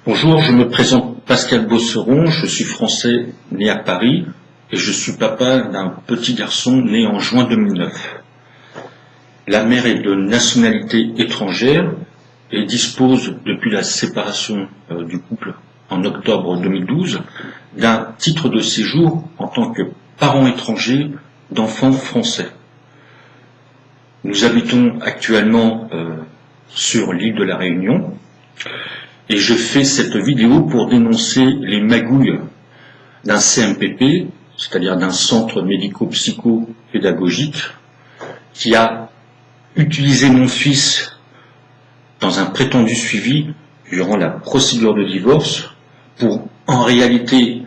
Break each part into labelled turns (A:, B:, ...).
A: Bonjour, je me présente Pascal Bosseron, je suis français né à Paris et je suis papa d'un petit garçon né en juin 2009. La mère est de nationalité étrangère et dispose, depuis la séparation du couple en octobre 2012, d'un titre de séjour en tant que parent étranger d'enfants français. Nous habitons actuellement sur l'île de la Réunion et je fais cette vidéo pour dénoncer les magouilles d'un CMPP, c'est-à-dire d'un centre médico-psycho-pédagogique, qui a utilisé mon fils dans un prétendu suivi durant la procédure de divorce pour en réalité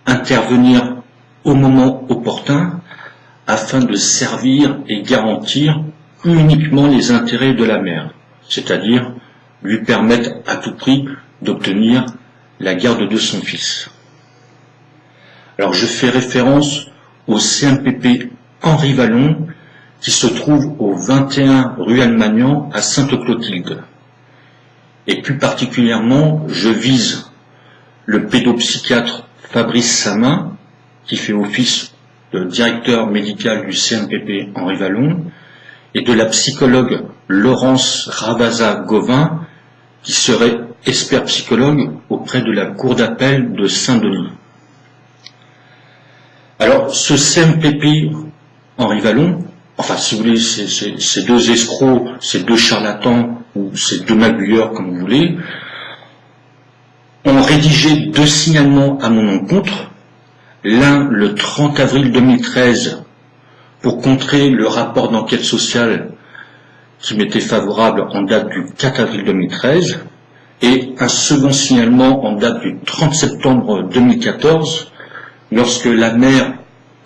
A: intervenir au moment opportun afin de servir et garantir uniquement les intérêts de la mère, c'est-à-dire lui permettre à tout prix d'obtenir la garde de son fils. Alors je fais référence au CMPP Henri Vallon qui se trouve au 21 rue Almagnan à Sainte-Clotilde. Et plus particulièrement, je vise le pédopsychiatre Fabrice Samin, qui fait office de directeur médical du CMPP Henri Vallon, et de la psychologue Laurence Rabasa-Gauvin, qui serait expert psychologue auprès de la cour d'appel de Saint-Denis. Alors, ce CMPP Henri Vallon, enfin, si vous voulez, ces deux escrocs, ces deux charlatans, ou ces deux magouilleurs, comme vous voulez, ont rédigé deux signalements à mon encontre, l'un le 30 avril 2013, pour contrer le rapport d'enquête sociale qui m'était favorable en date du 4 avril 2013, et un second signalement en date du 30 septembre 2014, lorsque la mère,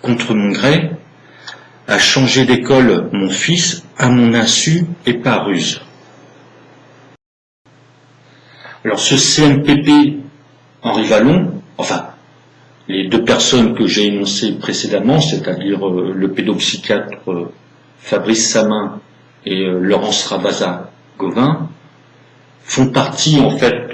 A: contre mon gré, a changé d'école mon fils à mon insu et par ruse. Alors ce CMPP Henri Vallon, enfin, les deux personnes que j'ai énoncées précédemment, c'est-à-dire le pédopsychiatre Fabrice Samin et Laurence Rabasa-Gauvin, font partie en fait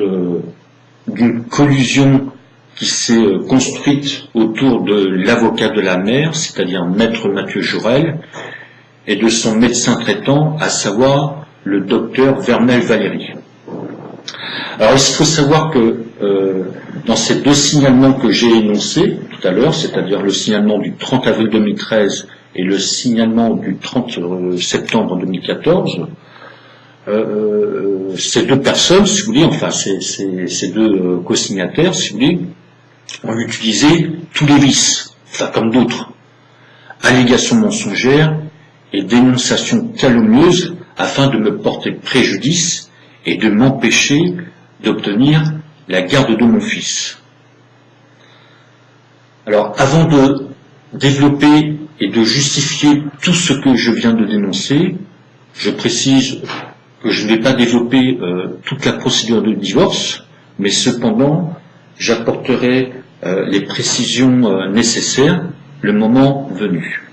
A: d'une collusion qui s'est construite autour de l'avocat de la mère, c'est-à-dire maître Mathieu Jaurel, et de son médecin traitant, à savoir le docteur Vernel Valéry. Alors il faut savoir que dans ces deux signalements que j'ai énoncés tout à l'heure, c'est-à-dire le signalement du 30 avril 2013 et le signalement du 30 septembre 2014, ces deux personnes, si vous voulez, enfin ces deux co-signataires, si vous voulez, ont utilisé tous les vices, enfin comme d'autres, allégations mensongères et dénonciations calomnieuses afin de me porter préjudice et de m'empêcher d'obtenir la garde de mon fils. Alors, avant de développer et de justifier tout ce que je viens de dénoncer, je précise que je ne vais pas développer toute la procédure de divorce, mais cependant, j'apporterai les précisions nécessaires le moment venu.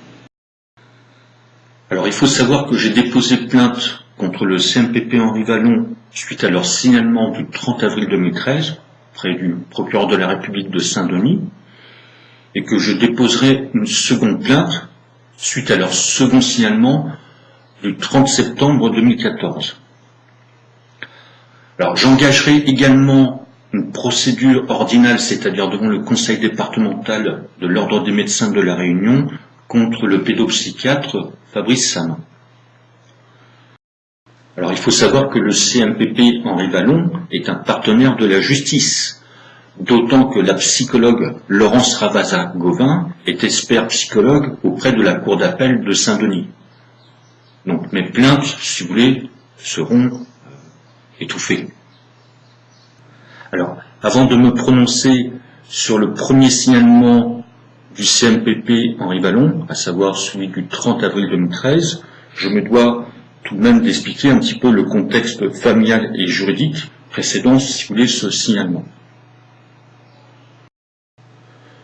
A: Alors, il faut savoir que j'ai déposé plainte contre le CMPP Henri Vallon suite à leur signalement du 30 avril 2013 auprès du procureur de la République de Saint-Denis, et que je déposerai une seconde plainte suite à leur second signalement du 30 septembre 2014. Alors, j'engagerai également une procédure ordinale, c'est-à-dire devant le conseil départemental de l'ordre des médecins de la Réunion, contre le pédopsychiatre Fabrice Samin. Alors il faut savoir que le CMPP Henri Vallon est un partenaire de la justice, d'autant que la psychologue Laurence Rabasa-Gauvin est expert psychologue auprès de la cour d'appel de Saint-Denis. Donc mes plaintes, si vous voulez, seront étouffées. Alors, avant de me prononcer sur le premier signalement du CMPP Henri Vallon, à savoir celui du 30 avril 2013, je me dois tout de même d'expliquer un petit peu le contexte familial et juridique précédant, si vous voulez, ce signalement.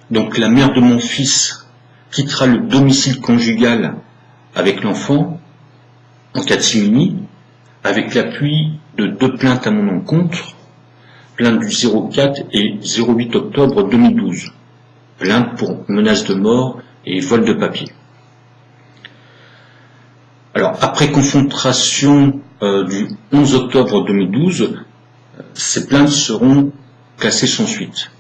A: Donc la mère de mon fils quittera le domicile conjugal avec l'enfant en catimini, avec l'appui de 2 plaintes à mon encontre, plainte du 04 et 08 octobre 2012, plainte pour menace de mort et vol de papier. Alors, après confrontation du 11 octobre 2012, ces plaintes seront classées sans suite.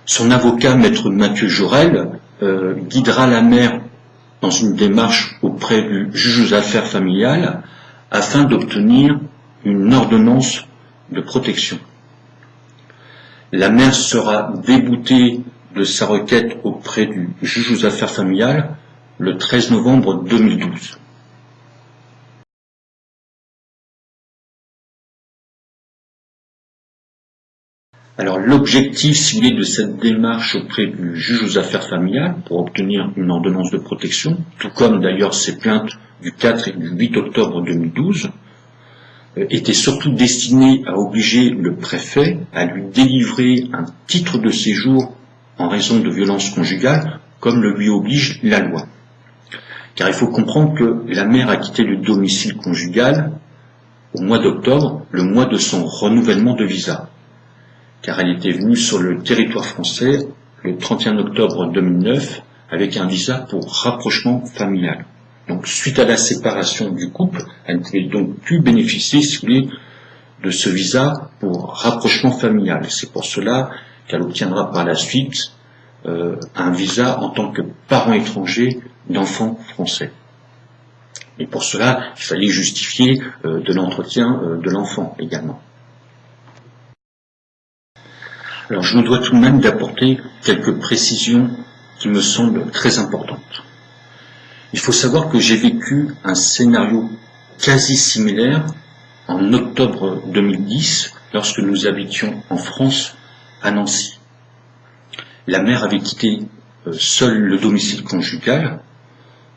A: Son avocat, maître Mathieu Jorel, guidera la mère dans une démarche auprès du juge aux affaires familiales afin d'obtenir une ordonnance de protection. La mère sera déboutée de sa requête auprès du juge aux affaires familiales le 13 novembre 2012. Alors l'objectif, si vous voulez, de cette démarche auprès du juge aux affaires familiales pour obtenir une ordonnance de protection, tout comme d'ailleurs ces plaintes du 4 et du 8 octobre 2012, était surtout destiné à obliger le préfet à lui délivrer un titre de séjour en raison de violences conjugales, comme le lui oblige la loi. Car il faut comprendre que la mère a quitté le domicile conjugal au mois d'octobre, le mois de son renouvellement de visa, car elle était venue sur le territoire français le 31 octobre 2009 avec un visa pour rapprochement familial. Donc, suite à la séparation du couple, elle ne pouvait donc plus bénéficier, si vous voulez, de ce visa pour rapprochement familial. C'est pour cela qu'elle obtiendra par la suite un visa en tant que parent étranger d'enfants français. Et pour cela, il fallait justifier de l'entretien de l'enfant également. Alors, je me dois tout de même d'apporter quelques précisions qui me semblent très importantes. Il faut savoir que j'ai vécu un scénario quasi similaire en octobre 2010, lorsque nous habitions en France, à Nancy. La mère avait quitté seule le domicile conjugal,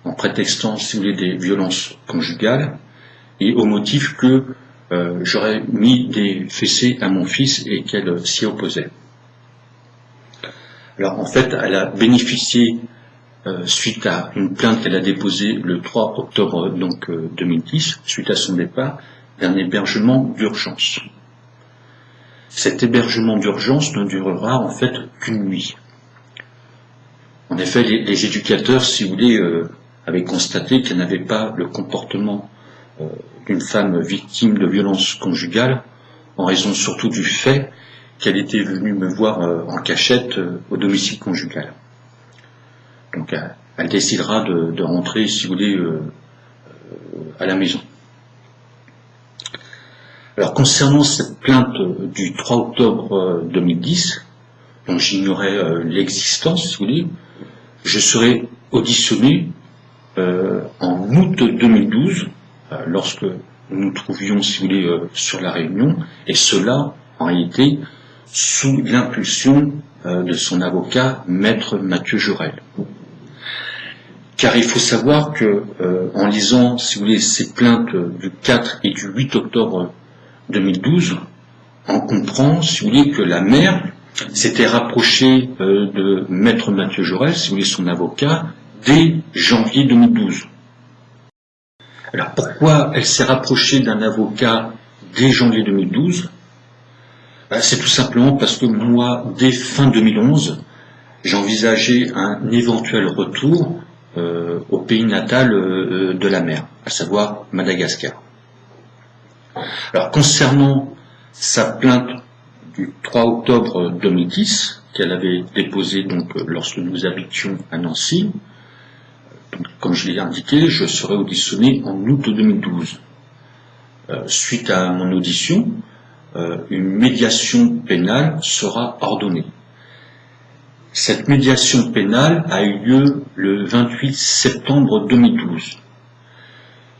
A: en prétextant, si vous voulez, des violences conjugales, et au motif que j'aurais mis des fessées à mon fils et qu'elle s'y opposait. Alors en fait, elle a bénéficié, suite à une plainte qu'elle a déposée le 3 octobre 2010, suite à son départ, d'un hébergement d'urgence. Cet hébergement d'urgence ne durera en fait qu'une nuit. En effet, les éducateurs, si vous voulez, avaient constaté qu'elle n'avait pas le comportement d'une femme victime de violences conjugales, en raison surtout du fait qu'elle était venue me voir en cachette au domicile conjugal. Donc elle décidera de rentrer, si vous voulez, à la maison. Alors concernant cette plainte du 3 octobre 2010, dont j'ignorais l'existence, si vous voulez, je serai auditionné en août 2012, lorsque nous nous trouvions, si vous voulez, sur la Réunion, et cela, en réalité, sous l'impulsion de son avocat, maître Mathieu Jorel. Car il faut savoir que, en lisant, si vous voulez, ces plaintes du 4 et du 8 octobre 2012, on comprend, si vous voulez, que la mère s'était rapprochée de maître Mathieu Jorel, si vous voulez, son avocat, dès janvier 2012. Alors pourquoi elle s'est rapprochée d'un avocat dès janvier 2012 ? C'est tout simplement parce que moi, dès fin 2011, j'envisageais un éventuel retour au pays natal de la mère, à savoir Madagascar. Alors concernant sa plainte du 3 octobre 2010, qu'elle avait déposée donc lorsque nous habitions à Nancy, donc, comme je l'ai indiqué, je serai auditionné en août 2012. Suite à mon audition, une médiation pénale sera ordonnée. Cette médiation pénale a eu lieu le 28 septembre 2012.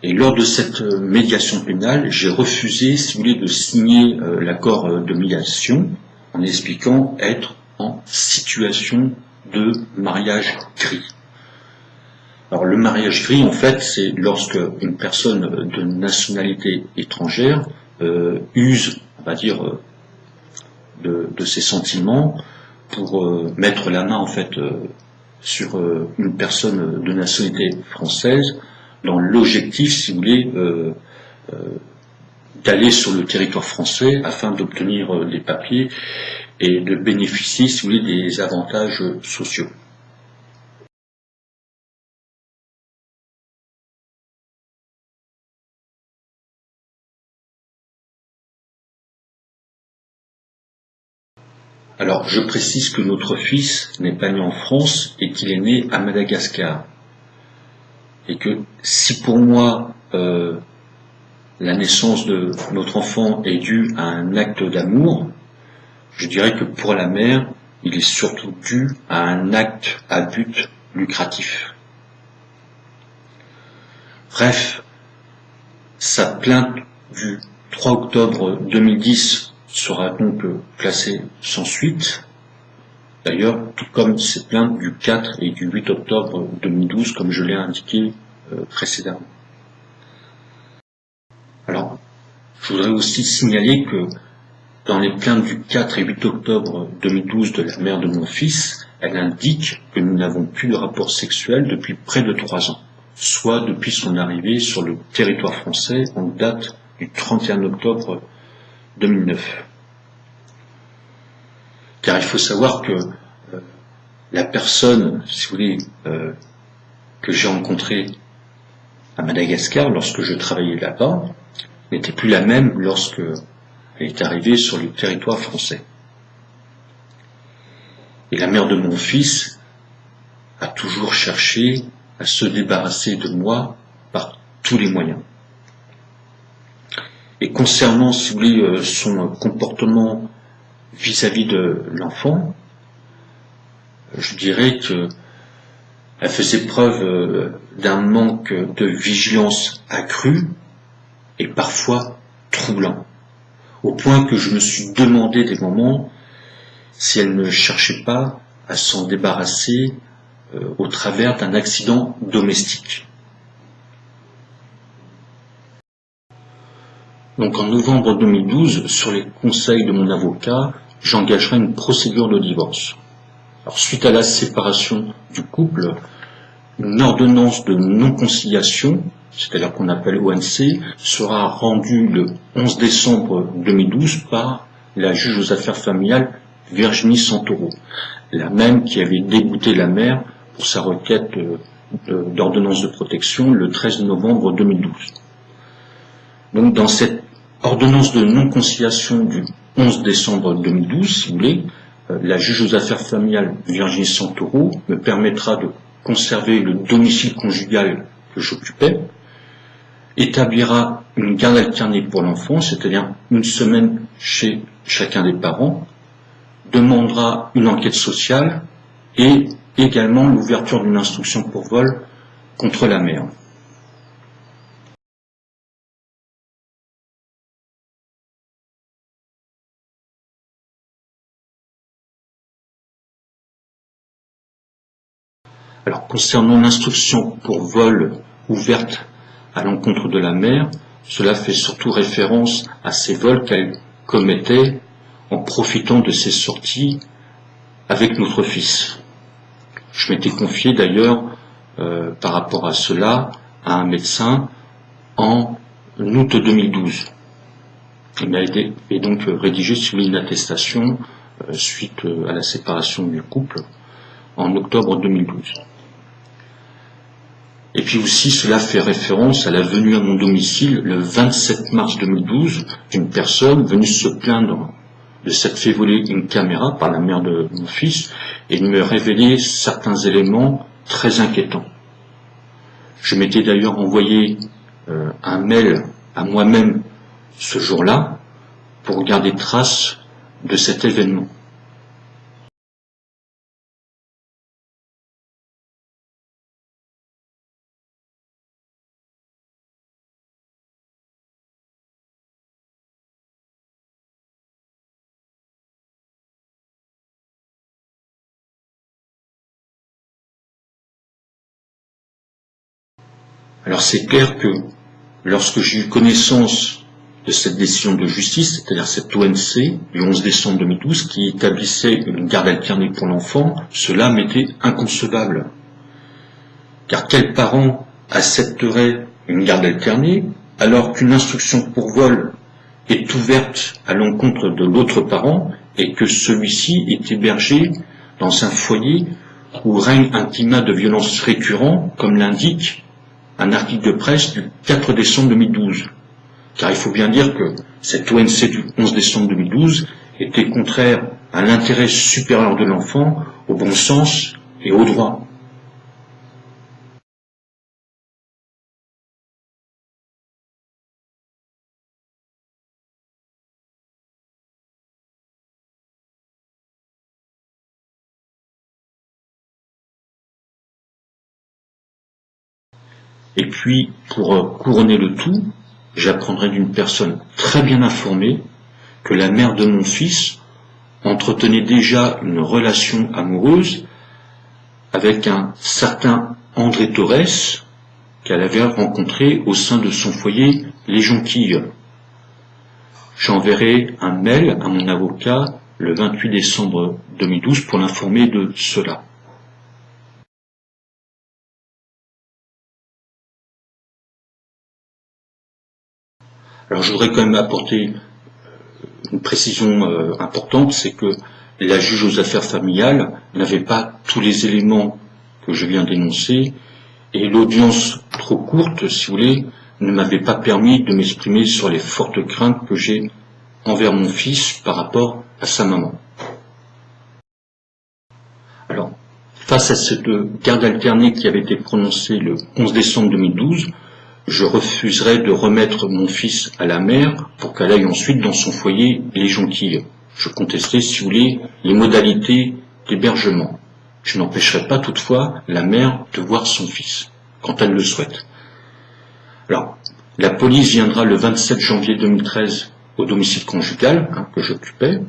A: Et lors de cette médiation pénale, j'ai refusé, si vous voulez, de signer l'accord de médiation en expliquant être en situation de mariage gris. Alors le mariage gris, en fait, c'est lorsque une personne de nationalité étrangère use, on va dire, de ses sentiments pour mettre la main, en fait, sur une personne de nationalité française, dans l'objectif, si vous voulez, d'aller sur le territoire français afin d'obtenir des papiers et de bénéficier, si vous voulez, des avantages sociaux. Alors, je précise que notre fils n'est pas né en France et qu'il est né à Madagascar. Et que si pour moi, la naissance de notre enfant est due à un acte d'amour, je dirais que pour la mère, il est surtout dû à un acte à but lucratif. Bref, sa plainte du 3 octobre 2010 sera donc classée sans suite. D'ailleurs, tout comme ses plaintes du 4 et du 8 octobre 2012, comme je l'ai indiqué précédemment. Alors, je voudrais aussi signaler que dans les plaintes du 4 et 8 octobre 2012 de la mère de mon fils, elle indique que nous n'avons plus de rapport sexuel depuis près de 3 ans, soit depuis son arrivée sur le territoire français en date du 31 octobre 2009. Car il faut savoir que la personne, si vous voulez, que j'ai rencontrée à Madagascar lorsque je travaillais là-bas, n'était plus la même lorsque elle est arrivée sur le territoire français. Et la mère de mon fils a toujours cherché à se débarrasser de moi par tous les moyens. Et concernant, si vous voulez, son comportement vis-à-vis de l'enfant, je dirais que elle faisait preuve d'un manque de vigilance accrue et parfois troublant, au point que je me suis demandé des moments si elle ne cherchait pas à s'en débarrasser au travers d'un accident domestique. Donc en novembre 2012, sur les conseils de mon avocat, j'engagerai une procédure de divorce. Alors, suite à la séparation du couple, une ordonnance de non-conciliation, c'est-à-dire qu'on appelle ONC, sera rendue le 11 décembre 2012 par la juge aux affaires familiales Virginie Santoro, la même qui avait débouté la mère pour sa requête d'ordonnance de protection le 13 novembre 2012. Donc dans cette ordonnance de non-conciliation du 11 décembre 2012, si vous voulez, la juge aux affaires familiales Virginie Santoro me permettra de conserver le domicile conjugal que j'occupais, établira une garde alternée pour l'enfant, c'est-à-dire une semaine chez chacun des parents, demandera une enquête sociale et également l'ouverture d'une instruction pour vol contre la mère. Alors, concernant l'instruction pour vol ouverte à l'encontre de la mère, cela fait surtout référence à ces vols qu'elle commettait en profitant de ses sorties avec notre fils. Je m'étais confié d'ailleurs par rapport à cela à un médecin en août 2012. Il m'a aidé et donc rédigé sur une attestation suite à la séparation du couple en octobre 2012. Et puis aussi, cela fait référence à la venue à mon domicile le 27 mars 2012 d'une personne venue se plaindre de s'être fait voler une caméra par la mère de mon fils et de me révéler certains éléments très inquiétants. Je m'étais d'ailleurs envoyé un mail à moi-même ce jour-là pour garder trace de cet événement. Alors c'est clair que lorsque j'ai eu connaissance de cette décision de justice, c'est-à-dire cette ONC du 11 décembre 2012 qui établissait une garde alternée pour l'enfant, cela m'était inconcevable. Car quel parent accepterait une garde alternée alors qu'une instruction pour vol est ouverte à l'encontre de l'autre parent et que celui-ci est hébergé dans un foyer où règne un climat de violence récurrent, comme l'indique un article de presse du 4 décembre 2012. Car il faut bien dire que cette ONC du 11 décembre 2012 était contraire à l'intérêt supérieur de l'enfant, au bon sens et au droit. Et puis, pour couronner le tout, j'apprendrai d'une personne très bien informée que la mère de mon fils entretenait déjà une relation amoureuse avec un certain André Torres qu'elle avait rencontré au sein de son foyer Les Jonquilles. J'enverrai un mail à mon avocat le 28 décembre 2012 pour l'informer de cela. Alors je voudrais quand même apporter une précision importante, c'est que la juge aux affaires familiales n'avait pas tous les éléments que je viens d'énoncer, et l'audience trop courte, si vous voulez, ne m'avait pas permis de m'exprimer sur les fortes craintes que j'ai envers mon fils par rapport à sa maman. Alors, face à cette garde alternée qui avait été prononcée le 11 décembre 2012, je refuserais de remettre mon fils à la mère pour qu'elle aille ensuite dans son foyer Les Jonquilles. Je contestais, si vous voulez, les modalités d'hébergement. Je n'empêcherai pas toutefois la mère de voir son fils, quand elle le souhaite. Alors, la police viendra le 27 janvier 2013 au domicile conjugal que j'occupais,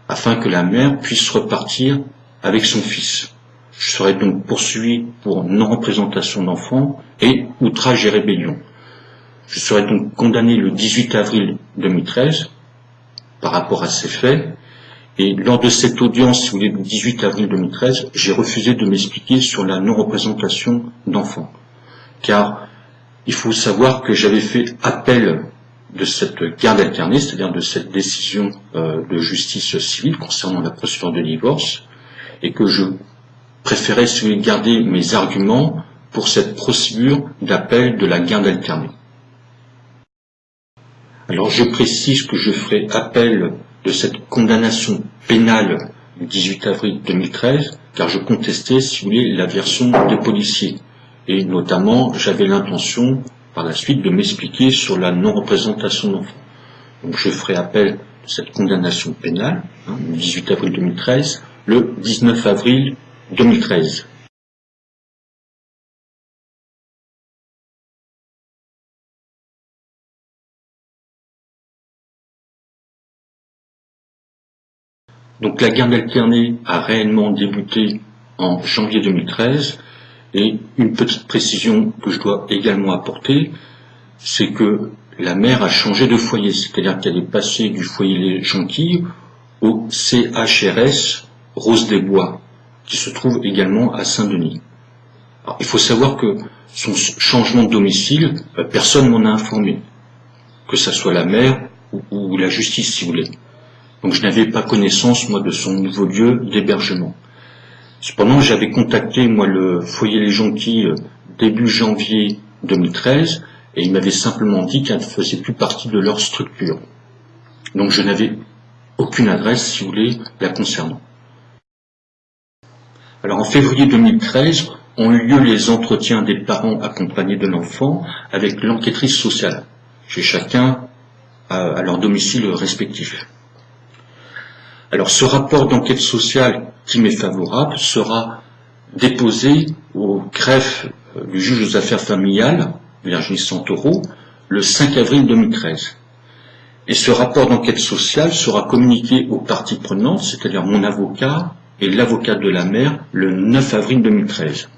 A: afin que la mère puisse repartir avec son fils. Je serai donc poursuivi pour non-représentation d'enfant et outrage et rébellion. Je serai donc condamné le 18 avril 2013 par rapport à ces faits. Et lors de cette audience, si vous voulez, le 18 avril 2013, j'ai refusé de m'expliquer sur la non-représentation d'enfants. Car il faut savoir que j'avais fait appel de cette garde alternée, c'est-à-dire de cette décision de justice civile concernant la procédure de divorce, et que je préférais, si vous voulez, garder mes arguments pour cette procédure d'appel de la garde alternée. Alors je précise que je ferai appel de cette condamnation pénale du 18 avril 2013, car je contestais, si vous voulez, la version des policiers. Et notamment, j'avais l'intention, par la suite, de m'expliquer sur la non-représentation d'enfants. Donc je ferai appel de cette condamnation pénale, du 18 avril 2013, le 19 avril 2013. Donc la garde alternée a réellement débuté en janvier 2013, et une petite précision que je dois également apporter, c'est que la mère a changé de foyer, c'est-à-dire qu'elle est passée du foyer Les Jonquilles au CHRS Rose des Bois, qui se trouve également à Saint-Denis. Alors, il faut savoir que son changement de domicile, personne m'en a informé, que ça soit la mère ou la justice, si vous voulez. Donc je n'avais pas connaissance, moi, de son nouveau lieu d'hébergement. Cependant, j'avais contacté, moi, le foyer Les Jonquilles début janvier 2013, et il m'avait simplement dit qu'elle ne faisait plus partie de leur structure. Donc je n'avais aucune adresse, si vous voulez, la concernant. Alors en février 2013, ont eu lieu les entretiens des parents accompagnés de l'enfant avec l'enquêtrice sociale, chez chacun à leur domicile respectif. Alors ce rapport d'enquête sociale qui m'est favorable sera déposé au greffe du juge aux affaires familiales, Virginie Santoro, le 5 avril 2013. Et ce rapport d'enquête sociale sera communiqué aux parties prenantes, c'est-à-dire mon avocat et l'avocat de la mère, le 9 avril 2013.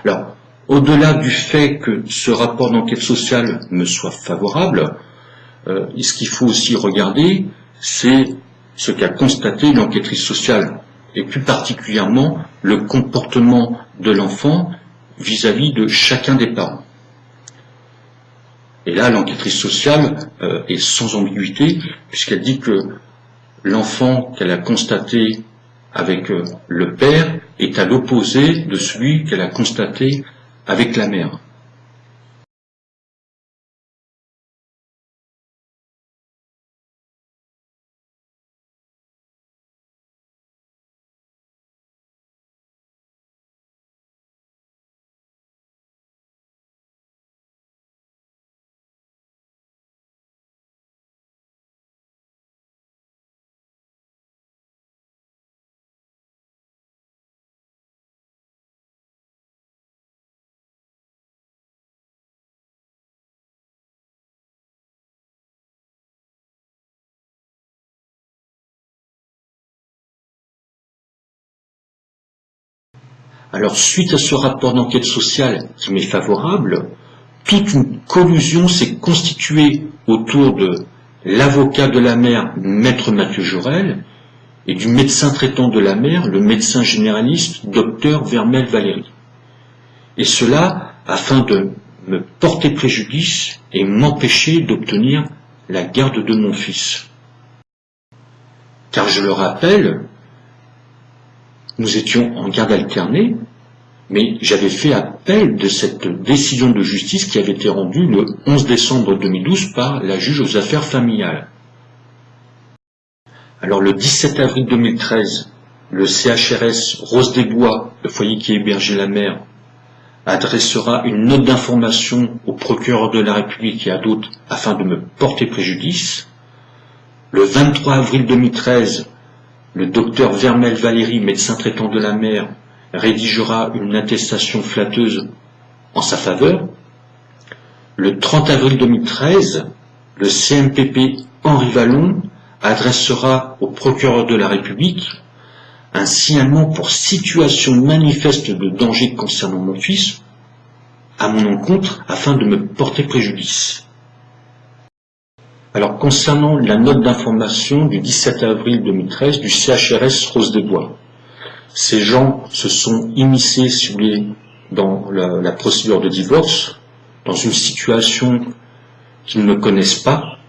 A: Alors, au-delà du fait que ce rapport d'enquête sociale me soit favorable, ce qu'il faut aussi regarder, c'est ce qu'a constaté l'enquêtrice sociale, et plus particulièrement le comportement de l'enfant vis-à-vis de chacun des parents. Et là, l'enquêtrice sociale est sans ambiguïté, puisqu'elle dit que l'enfant qu'elle a constaté avec le père est à l'opposé de celui qu'elle a constaté avec la mère. Alors, suite à ce rapport d'enquête sociale qui m'est favorable, toute une collusion s'est constituée autour de l'avocat de la mère, maître Mathieu Jaurel, et du médecin traitant de la mère, le médecin généraliste, docteur Vermel Valéry. Et cela afin de me porter préjudice et m'empêcher d'obtenir la garde de mon fils. Car je le rappelle, nous étions en garde alternée, mais j'avais fait appel de cette décision de justice qui avait été rendue le 11 décembre 2012 par la juge aux affaires familiales. Alors le 17 avril 2013, le CHRS Rose des Bois, le foyer qui hébergeait la mère, adressera une note d'information au procureur de la République et à d'autres afin de me porter préjudice. Le 23 avril 2013, le docteur Vermel Valéry, médecin traitant de la mère, rédigera une attestation flatteuse en sa faveur. Le 30 avril 2013, le CMPP Henri Vallon adressera au procureur de la République un signalement pour situation manifeste de danger concernant mon fils à mon encontre afin de me porter préjudice. Alors, concernant la note d'information du 17 avril 2013 du CHRS Rose des Bois, ces gens se sont immiscés, si vous voulez, dans la procédure de divorce, dans une situation qu'ils ne connaissent pas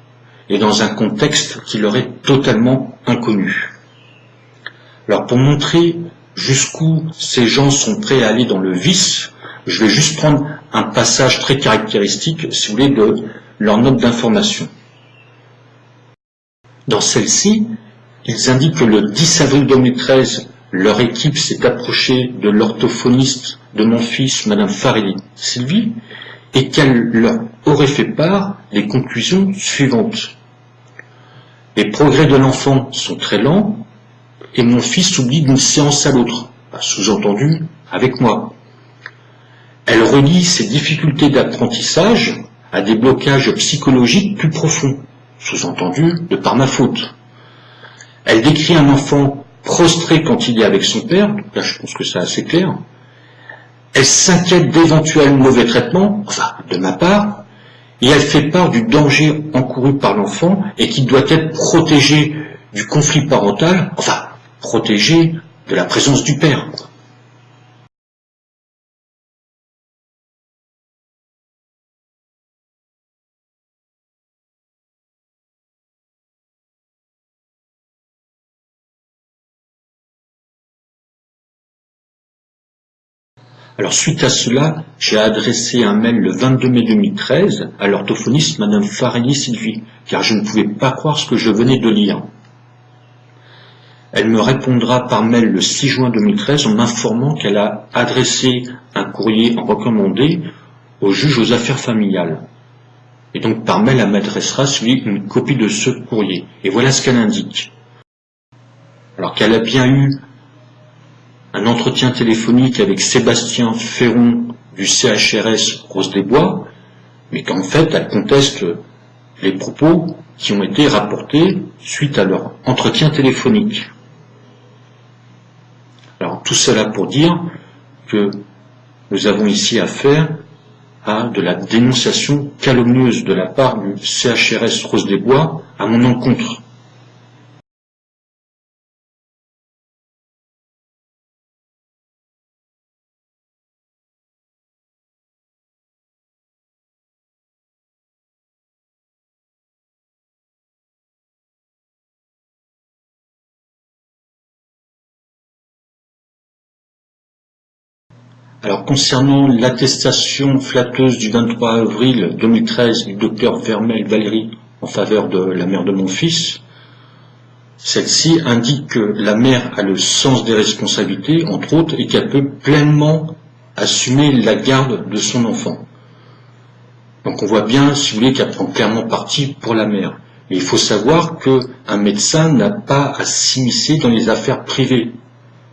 A: et dans un contexte qui leur est totalement inconnu. Alors, pour montrer jusqu'où ces gens sont prêts à aller dans le vice, je vais juste prendre un passage très caractéristique, si vous voulez, de leur note d'information. Dans celle-ci, ils indiquent que le 10 avril 2013, leur équipe s'est approchée de l'orthophoniste de mon fils, Madame Farelli Sylvie, et qu'elle leur aurait fait part des conclusions suivantes. Les progrès de l'enfant sont très lents, et mon fils s'oublie d'une séance à l'autre, sous-entendu avec moi. Elle relie ses difficultés d'apprentissage à des blocages psychologiques plus profonds, sous-entendu de par ma faute. Elle décrit un enfant prostré quand il est avec son père, donc là je pense que c'est assez clair. Elle s'inquiète d'éventuels mauvais traitements, enfin de ma part, et elle fait part du danger encouru par l'enfant et qui doit être protégé du conflit parental, enfin protégé de la présence du père. Alors suite à cela, j'ai adressé un mail le 22 mai 2013 à l'orthophoniste Madame Farelli Sylvie, car je ne pouvais pas croire ce que je venais de lire. Elle me répondra par mail le 6 juin 2013 en m'informant qu'elle a adressé un courrier en recommandé au juge aux affaires familiales. Et donc par mail, elle m'adressera une copie de ce courrier. Et voilà ce qu'elle indique. Alors qu'elle a bien eu un entretien téléphonique avec Sébastien Ferron du CHRS Rose des Bois, mais qu'en fait, elle conteste les propos qui ont été rapportés suite à leur entretien téléphonique. Alors, tout cela pour dire que nous avons ici affaire à de la dénonciation calomnieuse de la part du CHRS Rose des Bois à mon encontre. Alors, concernant l'attestation flatteuse du 23 avril 2013 du docteur Vermel Valérie en faveur de la mère de mon fils, celle-ci indique que la mère a le sens des responsabilités, entre autres, et qu'elle peut pleinement assumer la garde de son enfant. Donc on voit bien, si vous voulez, qu'elle prend clairement parti pour la mère. Et il faut savoir qu'un médecin n'a pas à s'immiscer dans les affaires privées.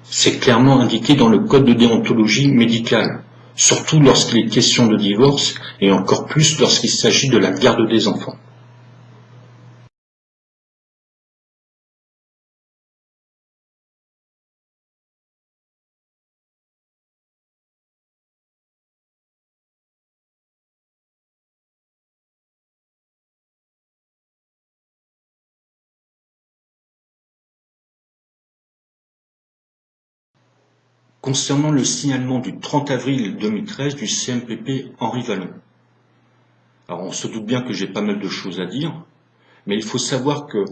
A: C'est clairement indiqué dans le code de déontologie médicale, surtout lorsqu'il est question de divorce et encore plus lorsqu'il s'agit de la garde des enfants. Concernant le signalement du 30 avril 2013 du CMPP Henri Vallon. Alors on se doute bien que j'ai pas mal de choses à dire, mais il faut savoir que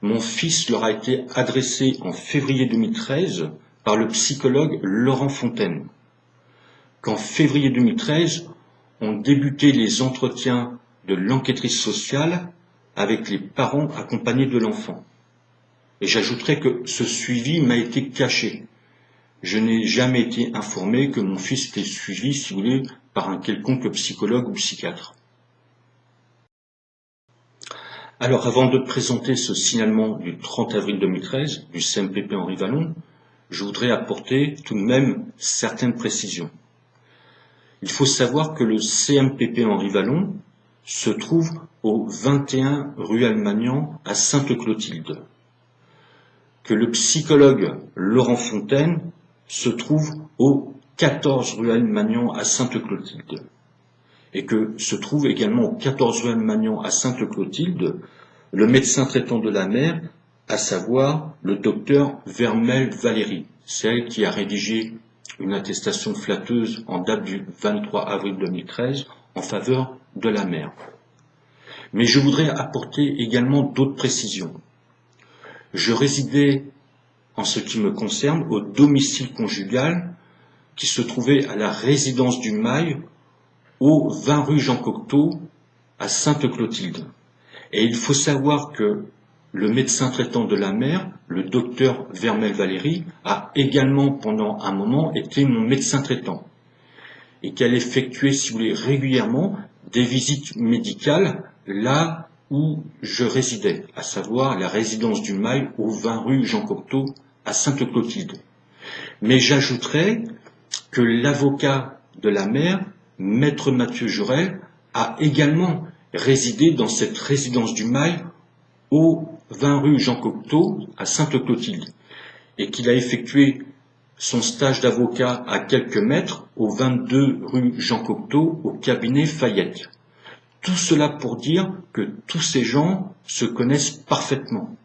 A: mon fils leur a été adressé en février 2013 par le psychologue Laurent Fontaine. Qu'en février 2013, ont débuté les entretiens de l'enquêtrice sociale avec les parents accompagnés de l'enfant. Et j'ajouterai que ce suivi m'a été caché. Je n'ai jamais été informé que mon fils était suivi, si vous voulez, par un quelconque psychologue ou psychiatre. Alors, avant de présenter ce signalement du 30 avril 2013 du CMPP Henri Vallon, je voudrais apporter tout de même certaines précisions. Il faut savoir que le CMPP Henri Vallon se trouve au 21 rue Almagnan à Sainte-Clotilde, que le psychologue Laurent Fontaine se trouve au 14 rue Almagnan à Sainte-Clotilde, et que se trouve également au 14 rue Almagnan à Sainte-Clotilde le médecin traitant de la mère, à savoir le docteur Vermel Valérie, celle qui a rédigé une attestation flatteuse en date du 23 avril 2013 en faveur de la mère. Mais je voudrais apporter également d'autres précisions. Je résidais, en ce qui me concerne, au domicile conjugal qui se trouvait à la résidence du Mail, au 20 rue Jean Cocteau, à Sainte-Clotilde. Et il faut savoir que le médecin traitant de la mère, le docteur Vermel Valérie, a également pendant un moment été mon médecin traitant et qu'elle effectuait, si vous voulez, régulièrement des visites médicales là où je résidais, à savoir la résidence du Mail au 20 rue Jean Cocteau à Sainte-Clotilde. Mais j'ajouterais que l'avocat de la mère, maître Mathieu Jurel, a également résidé dans cette résidence du Mail au 20 rue Jean Cocteau à Sainte-Clotilde et qu'il a effectué son stage d'avocat à quelques mètres au 22 rue Jean Cocteau au cabinet Fayette. Tout cela pour dire que tous ces gens se connaissent parfaitement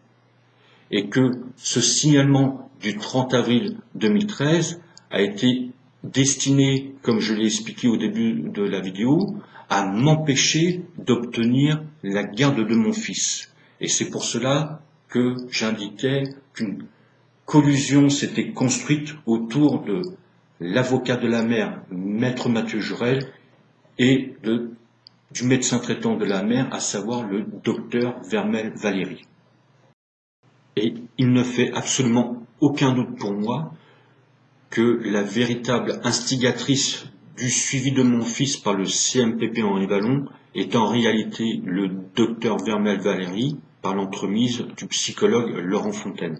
A: et que ce signalement du 30 avril 2013 a été destiné, comme je l'ai expliqué au début de la vidéo, à m'empêcher d'obtenir la garde de mon fils. Et c'est pour cela que j'indiquais qu'une collusion s'était construite autour de l'avocat de la mère, maître Mathieu Jurel, et du médecin traitant de la mère, à savoir le docteur Vermel Valérie. Et il ne fait absolument aucun doute pour moi que la véritable instigatrice du suivi de mon fils par le CMPP Henri Vallon est en réalité le docteur Vermel Valérie par l'entremise du psychologue Laurent Fontaine.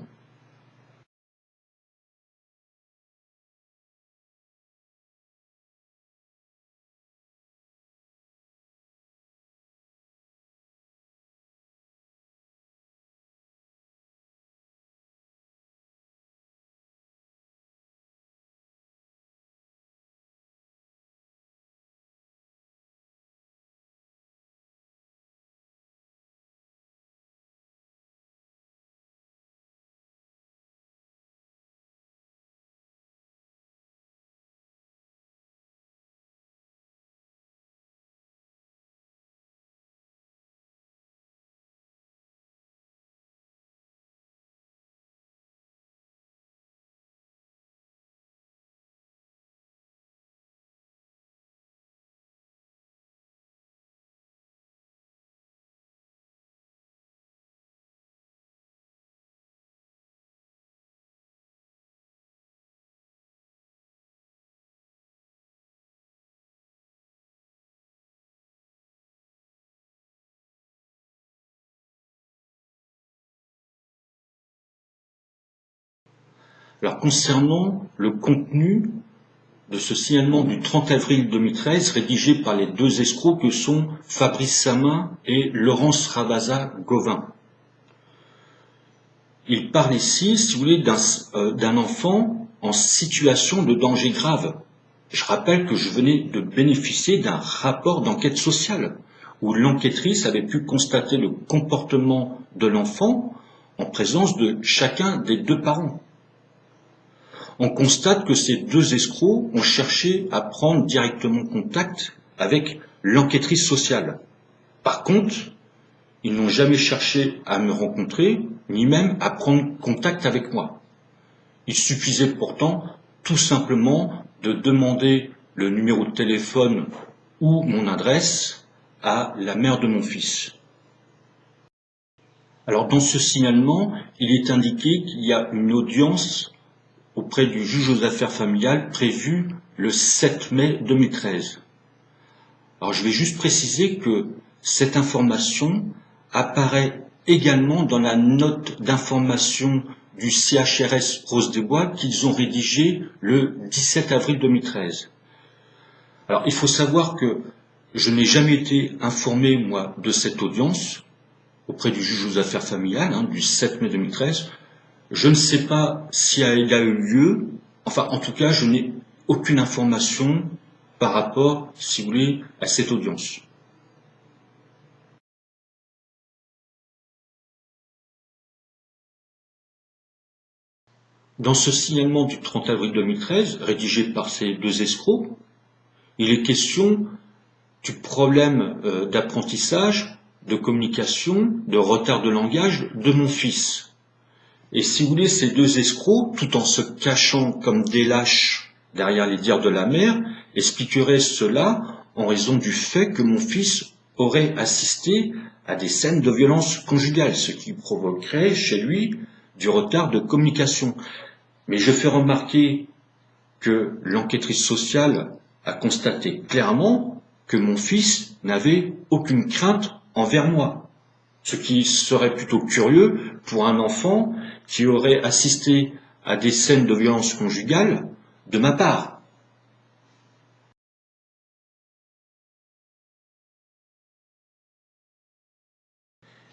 A: Alors concernant le contenu de ce signalement du 30 avril 2013 rédigé par les deux escrocs que sont Fabrice Samin et Laurence Ravazza-Gauvin. Il parle ici, si vous voulez, d'un enfant en situation de danger grave. Je rappelle que je venais de bénéficier d'un rapport d'enquête sociale où l'enquêtrice avait pu constater le comportement de l'enfant en présence de chacun des deux parents. On constate que ces deux escrocs ont cherché à prendre directement contact avec l'enquêtrice sociale. Par contre, ils n'ont jamais cherché à me rencontrer, ni même à prendre contact avec moi. Il suffisait pourtant tout simplement de demander le numéro de téléphone ou mon adresse à la mère de mon fils. Alors dans ce signalement, il est indiqué qu'il y a une audience auprès du juge aux affaires familiales prévue le 7 mai 2013. Alors je vais juste préciser que cette information apparaît également dans la note d'information du CHRS Rose des Bois qu'ils ont rédigée le 17 avril 2013. Alors il faut savoir que je n'ai jamais été informé, moi, de cette audience auprès du juge aux affaires familiales, du 7 mai 2013. Je ne sais pas si elle a eu lieu, enfin en tout cas je n'ai aucune information par rapport, si vous voulez, à cette audience. Dans ce signalement du 30 avril 2013, rédigé par ces deux escrocs, il est question du problème d'apprentissage, de communication, de retard de langage de mon fils. Et si vous voulez, ces deux escrocs, tout en se cachant comme des lâches derrière les dires de la mère, expliqueraient cela en raison du fait que mon fils aurait assisté à des scènes de violence conjugale, ce qui provoquerait chez lui du retard de communication. Mais je fais remarquer que l'enquêtrice sociale a constaté clairement que mon fils n'avait aucune crainte envers moi. Ce qui serait plutôt curieux pour un enfant qui aurait assisté à des scènes de violence conjugale de ma part.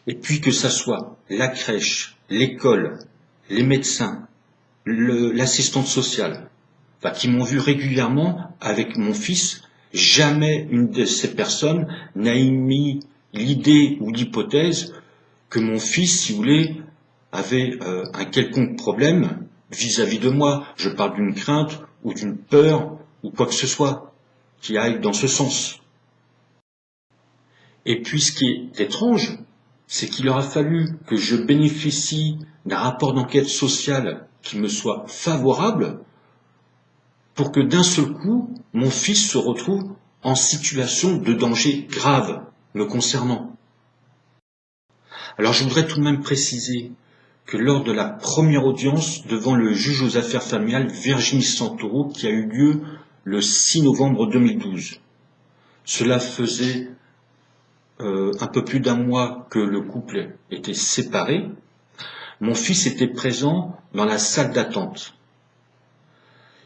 A: Et puis que ça soit la crèche, l'école, les médecins, l'assistante sociale, qui m'ont vu régulièrement avec mon fils, jamais une de ces personnes n'a émis l'idée ou l'hypothèse que mon fils, si vous voulez, avait un quelconque problème vis-à-vis de moi. Je parle d'une crainte ou d'une peur ou quoi que ce soit qui aille dans ce sens. Et puis ce qui est étrange, c'est qu'il aura fallu que je bénéficie d'un rapport d'enquête sociale qui me soit favorable pour que d'un seul coup, mon fils se retrouve en situation de danger grave me concernant. Alors je voudrais tout de même préciser que lors de la première audience devant le juge aux affaires familiales Virginie Santoro qui a eu lieu le 6 novembre 2012, cela faisait un peu plus d'un mois que le couple était séparé, mon fils était présent dans la salle d'attente.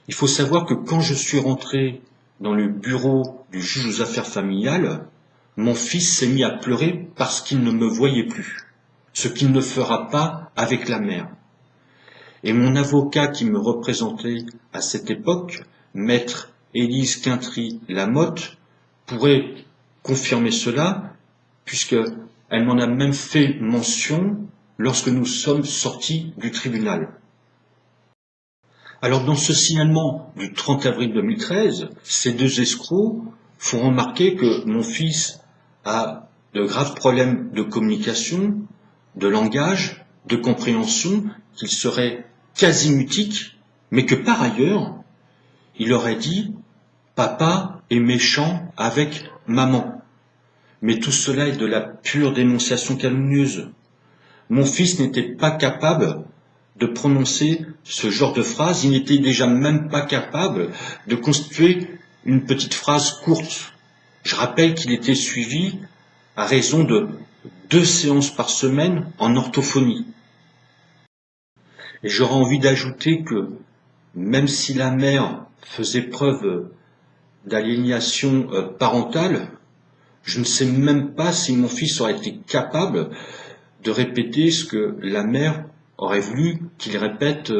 A: Il faut savoir que quand je suis rentré dans le bureau du juge aux affaires familiales, mon fils s'est mis à pleurer parce qu'il ne me voyait plus, ce qu'il ne fera pas avec la mère. Et mon avocat qui me représentait à cette époque, maître Élise Quintry-Lamotte, pourrait confirmer cela, puisqu'elle m'en a même fait mention lorsque nous sommes sortis du tribunal. Alors dans ce signalement du 30 avril 2013, ces deux escrocs font remarquer que mon fils a de graves problèmes de communication, de langage, de compréhension, qu'il serait quasi mutique, mais que par ailleurs, il aurait dit « Papa est méchant avec maman ». Mais tout cela est de la pure dénonciation calomnieuse. Mon fils n'était pas capable de prononcer ce genre de phrase, il n'était déjà même pas capable de constituer une petite phrase courte. Je rappelle qu'il était suivi à raison de 2 séances par semaine en orthophonie. Et j'aurais envie d'ajouter que même si la mère faisait preuve d'aliénation parentale, je ne sais même pas si mon fils aurait été capable de répéter ce que la mère aurait voulu qu'il répète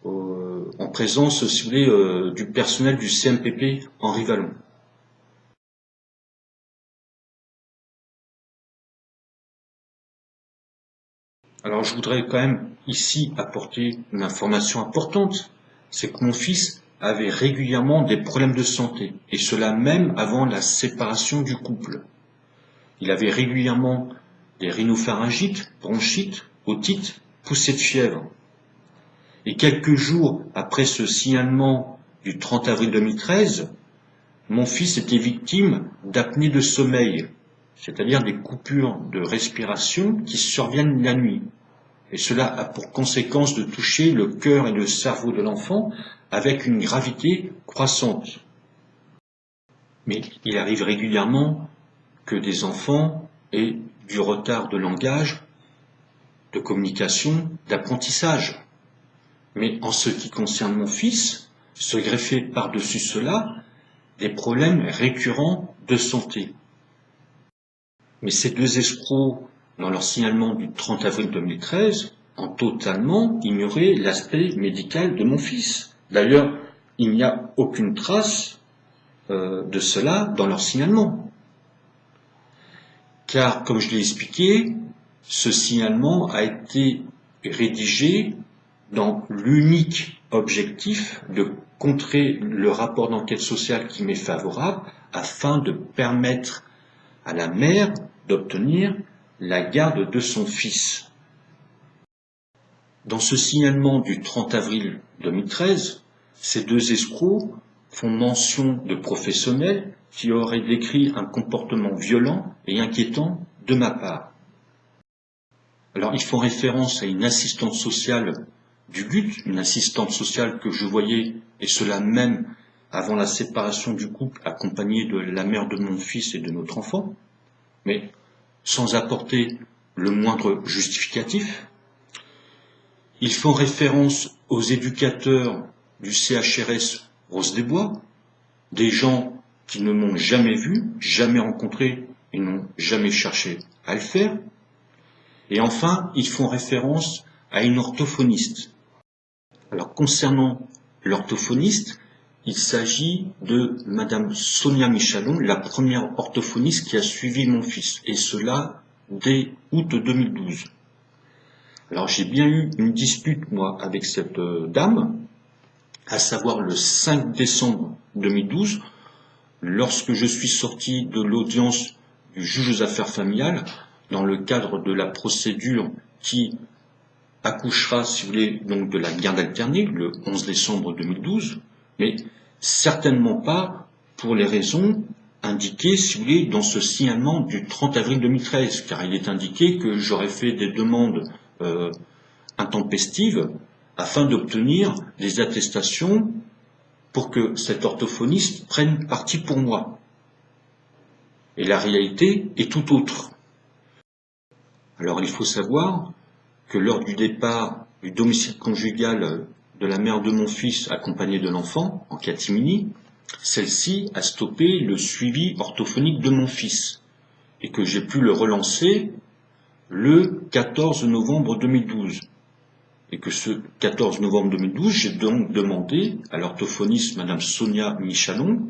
A: en présence, si vous voulez, du personnel du CMPP Henri Vallon. Alors je voudrais quand même ici apporter une information importante, c'est que mon fils avait régulièrement des problèmes de santé, et cela même avant la séparation du couple. Il avait régulièrement des rhinopharyngites, bronchites, otites, poussées de fièvre. Et quelques jours après ce signalement du 30 avril 2013, mon fils était victime d'apnée de sommeil, c'est-à-dire des coupures de respiration qui surviennent la nuit. Et cela a pour conséquence de toucher le cœur et le cerveau de l'enfant avec une gravité croissante. Mais il arrive régulièrement que des enfants aient du retard de langage, de communication, d'apprentissage. Mais en ce qui concerne mon fils, se greffer par-dessus cela des problèmes récurrents de santé. Mais ces deux escrocs, dans leur signalement du 30 avril 2013, ont totalement ignoré l'aspect médical de mon fils. D'ailleurs, il n'y a aucune trace de cela dans leur signalement. Car, comme je l'ai expliqué, ce signalement a été rédigé dans l'unique objectif de contrer le rapport d'enquête sociale qui m'est favorable afin de permettre à la mère d'obtenir la garde de son fils. Dans ce signalement du 30 avril 2013, ces deux escrocs font mention de professionnels qui auraient décrit un comportement violent et inquiétant de ma part. Alors ils font référence à une assistante sociale du GUT, une assistante sociale que je voyais, et cela même avant la séparation du couple, accompagnée de la mère de mon fils et de notre enfant, mais sans apporter le moindre justificatif. Ils font référence aux éducateurs du CHRS Rose-des-Bois, des gens qui ne m'ont jamais vu, jamais rencontré et n'ont jamais cherché à le faire. Et enfin, ils font référence à une orthophoniste. Alors, concernant l'orthophoniste, il s'agit de Madame Sonia Michalon, la première orthophoniste qui a suivi mon fils, et cela dès août 2012. Alors, j'ai bien eu une dispute, moi, avec cette dame, à savoir le 5 décembre 2012, lorsque je suis sorti de l'audience du juge aux affaires familiales, dans le cadre de la procédure qui accouchera, si vous voulez, donc de la garde alternée, le 11 décembre 2012, mais certainement pas pour les raisons indiquées, si vous voulez, dans ce signalement du 30 avril 2013, car il est indiqué que j'aurais fait des demandes intempestives afin d'obtenir des attestations pour que cet orthophoniste prenne parti pour moi. Et la réalité est tout autre. Alors il faut savoir que lors du départ du domicile conjugal de la mère de mon fils accompagnée de l'enfant, en catimini, celle-ci a stoppé le suivi orthophonique de mon fils et que j'ai pu le relancer le 14 novembre 2012. Et que ce 14 novembre 2012, j'ai donc demandé à l'orthophoniste Madame Sonia Michalon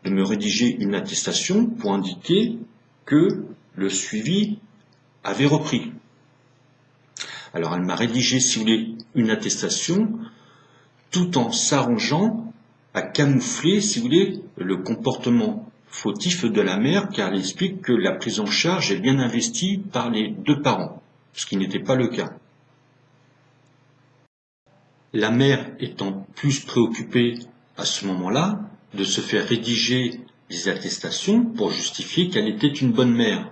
A: de me rédiger une attestation pour indiquer que le suivi avait repris. Alors elle m'a rédigé, si vous voulez, une attestation tout en s'arrangeant à camoufler, si vous voulez, le comportement fautif de la mère, car elle explique que la prise en charge est bien investie par les deux parents, ce qui n'était pas le cas. La mère étant plus préoccupée à ce moment-là de se faire rédiger des attestations pour justifier qu'elle était une bonne mère.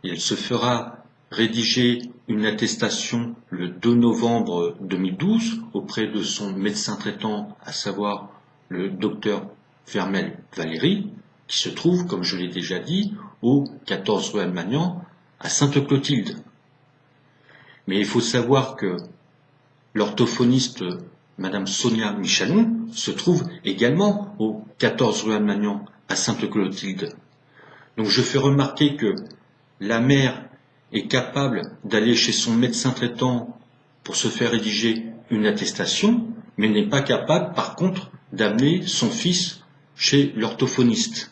A: Et elle se fera rédiger une attestation le 2 novembre 2012 auprès de son médecin traitant, à savoir le docteur Vermel Valérie, qui se trouve, comme je l'ai déjà dit, au 14 rue Almagnan, à Sainte-Clotilde. Mais il faut savoir que l'orthophoniste Madame Sonia Michalon se trouve également au 14 rue Almagnan à Sainte-Clotilde. Donc je fais remarquer que la mère est capable d'aller chez son médecin traitant pour se faire rédiger une attestation, mais n'est pas capable, par contre, d'amener son fils chez l'orthophoniste.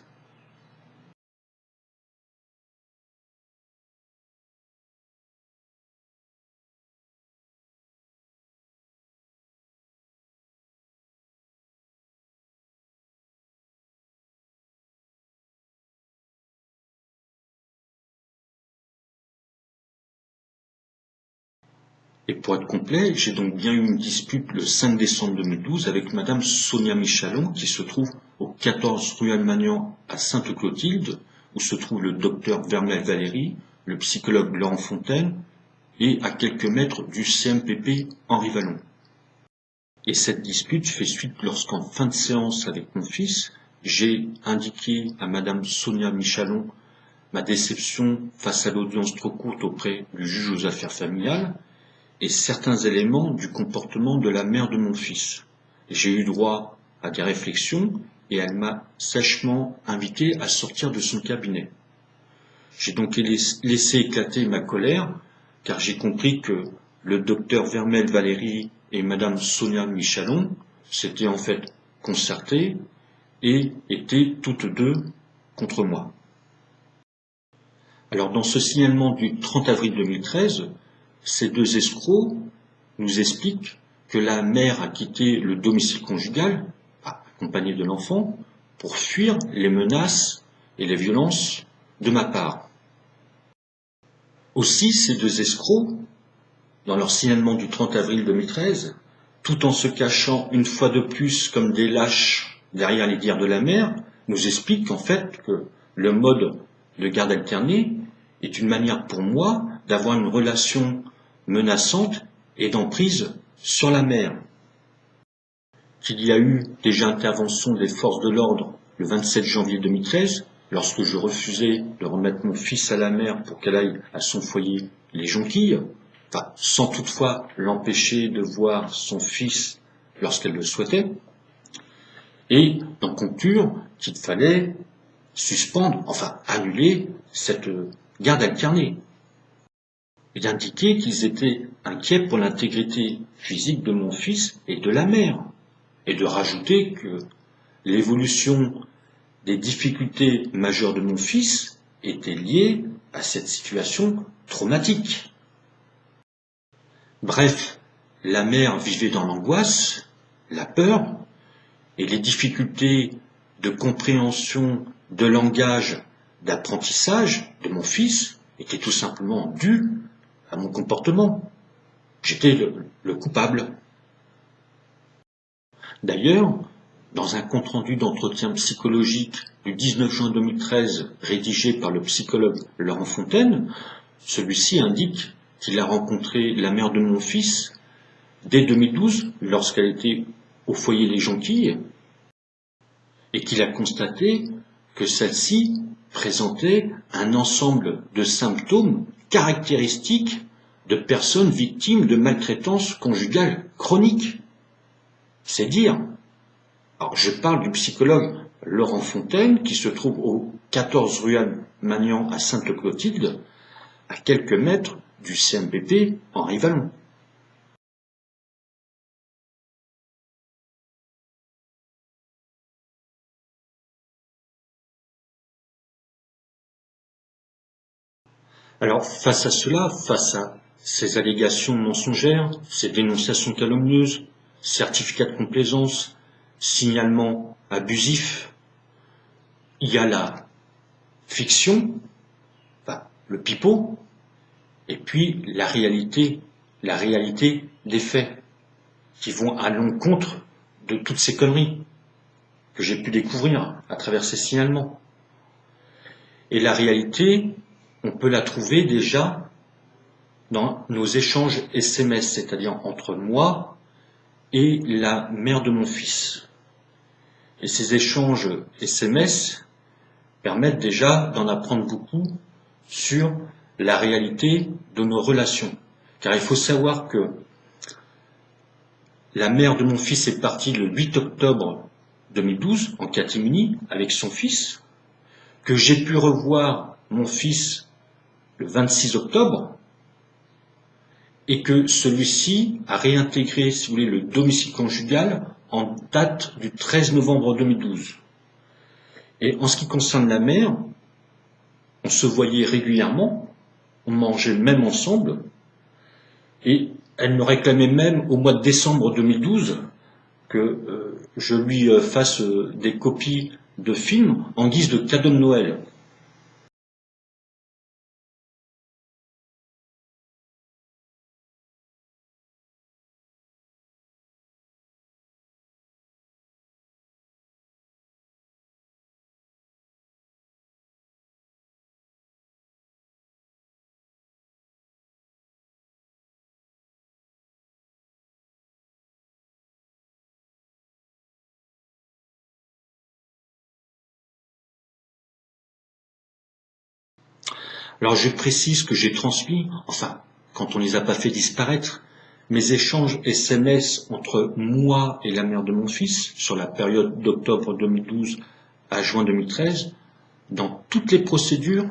A: Et pour être complet, j'ai donc bien eu une dispute le 5 décembre 2012 avec Madame Sonia Michalon, qui se trouve au 14 rue Almagnan à Sainte-Clotilde, où se trouve le docteur Vermel Valéry, le psychologue Laurent Fontaine, et à quelques mètres du CMPP Henri Vallon. Et cette dispute fait suite lorsqu'en fin de séance avec mon fils, j'ai indiqué à Madame Sonia Michalon ma déception face à l'audience trop courte auprès du juge aux affaires familiales, et certains éléments du comportement de la mère de mon fils. J'ai eu droit à des réflexions et elle m'a sèchement invité à sortir de son cabinet. J'ai donc laissé éclater ma colère car j'ai compris que le docteur Vermel Valéry et Madame Sonia Michalon s'étaient en fait concertés et étaient toutes deux contre moi. Alors dans ce signalement du 30 avril 2013, ces deux escrocs nous expliquent que la mère a quitté le domicile conjugal, accompagnée de l'enfant, pour fuir les menaces et les violences de ma part. Aussi, ces deux escrocs, dans leur signalement du 30 avril 2013, tout en se cachant une fois de plus comme des lâches derrière les dires de la mère, nous expliquent en fait que le mode de garde alternée est une manière pour moi d'avoir une relation menaçante et d'emprise sur la mère. Qu'il y a eu déjà intervention des forces de l'ordre le 27 janvier 2013, lorsque je refusais de remettre mon fils à la mère pour qu'elle aille à son foyer les Jonquilles, sans toutefois l'empêcher de voir son fils lorsqu'elle le souhaitait, et d'en conclure qu'il fallait suspendre, annuler cette garde alternée. Et d'indiquer qu'ils étaient inquiets pour l'intégrité physique de mon fils et de la mère, et de rajouter que l'évolution des difficultés majeures de mon fils était liée à cette situation traumatique. Bref, la mère vivait dans l'angoisse, la peur, et les difficultés de compréhension, de langage, d'apprentissage de mon fils étaient tout simplement dues à mon comportement. J'étais le coupable. D'ailleurs, dans un compte-rendu d'entretien psychologique du 19 juin 2013 rédigé par le psychologue Laurent Fontaine, celui-ci indique qu'il a rencontré la mère de mon fils dès 2012 lorsqu'elle était au foyer Les Jonquilles et qu'il a constaté que celle-ci présentait un ensemble de symptômes caractéristiques de personnes victimes de maltraitance conjugale chronique. C'est dire. Alors, je parle du psychologue Laurent Fontaine, qui se trouve au 14 rue Almagnan à Sainte-Clotilde, à quelques mètres du CMPP Henri Vallon. Alors, face à cela, face à ces allégations mensongères, ces dénonciations calomnieuses, certificats de complaisance, signalement abusif, il y a la fiction, le pipeau, et puis la réalité des faits, qui vont à l'encontre de toutes ces conneries que j'ai pu découvrir à travers ces signalements. Et la réalité, on peut la trouver déjà dans nos échanges SMS, c'est-à-dire entre moi et la mère de mon fils. Et ces échanges SMS permettent déjà d'en apprendre beaucoup sur la réalité de nos relations. Car il faut savoir que la mère de mon fils est partie le 8 octobre 2012 en catimini avec son fils, que j'ai pu revoir mon fils le 26 octobre, et que celui-ci a réintégré, si vous voulez, le domicile conjugal en date du 13 novembre 2012. Et en ce qui concerne la mère, on se voyait régulièrement, on mangeait même ensemble, et elle me réclamait même au mois de décembre 2012 que je lui fasse des copies de films en guise de cadeau de Noël. Alors je précise que j'ai transmis, enfin, quand on les a pas fait disparaître, mes échanges SMS entre moi et la mère de mon fils sur la période d'octobre 2012 à juin 2013, dans toutes les procédures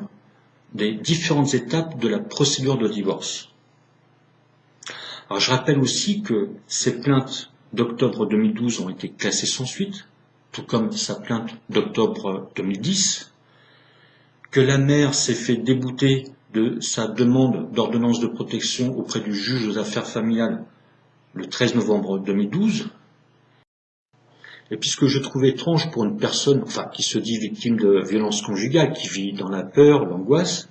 A: des différentes étapes de la procédure de divorce. Alors je rappelle aussi que ces plaintes d'octobre 2012 ont été classées sans suite, tout comme sa plainte d'octobre 2010, que la mère s'est fait débouter de sa demande d'ordonnance de protection auprès du juge aux affaires familiales le 13 novembre 2012. Et puisque je trouve étrange pour une personne, qui se dit victime de violences conjugales, qui vit dans la peur, l'angoisse,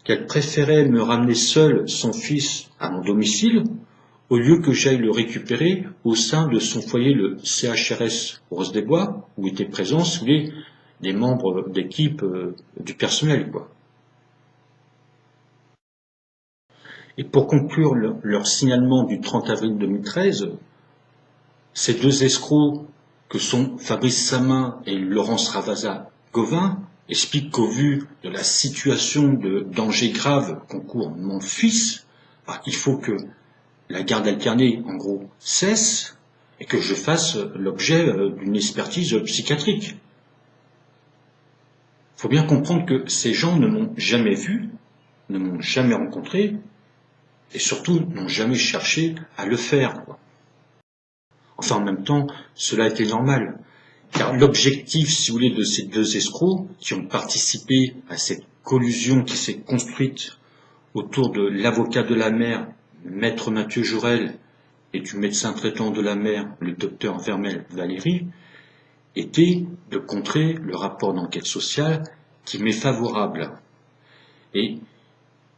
A: qu'elle préférait me ramener seul son fils à mon domicile, au lieu que j'aille le récupérer au sein de son foyer, le CHRS Rose des Bois, où étaient présents, si vous voulez, des membres d'équipe du personnel, quoi. Et pour conclure leur signalement du 30 avril 2013, ces deux escrocs que sont Fabrice Samin et Laurence Ravasa-Gauvin expliquent qu'au vu de la situation de danger grave qu'encourt mon fils, il faut que la garde alternée, en gros, cesse et que je fasse l'objet d'une expertise psychiatrique. Il faut bien comprendre que ces gens ne m'ont jamais vu, ne m'ont jamais rencontré, et surtout n'ont jamais cherché à le faire, quoi. Enfin, en même temps, cela était normal, car l'objectif, si vous voulez, de ces deux escrocs qui ont participé à cette collusion qui s'est construite autour de l'avocat de la mère, maître Mathieu Jaurel, et du médecin traitant de la mère, le docteur Vermel Valéry, était de contrer le rapport d'enquête sociale qui m'est favorable. Et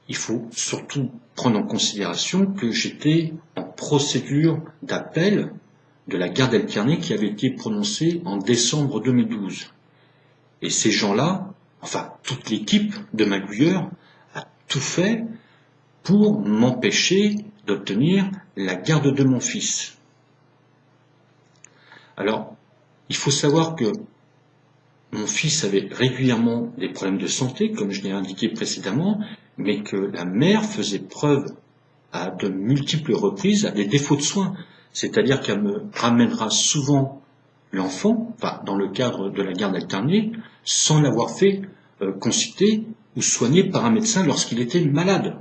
A: il faut surtout prendre en considération que j'étais en procédure d'appel de la garde alternée qui avait été prononcée en décembre 2012. Et ces gens-là, toute l'équipe de Magouilleur, a tout fait pour m'empêcher d'obtenir la garde de mon fils. Alors, il faut savoir que mon fils avait régulièrement des problèmes de santé, comme je l'ai indiqué précédemment, mais que la mère faisait preuve à de multiples reprises à des défauts de soins. C'est-à-dire qu'elle me ramènera souvent l'enfant, dans le cadre de la garde alternée, sans l'avoir fait consulter ou soigner par un médecin lorsqu'il était malade.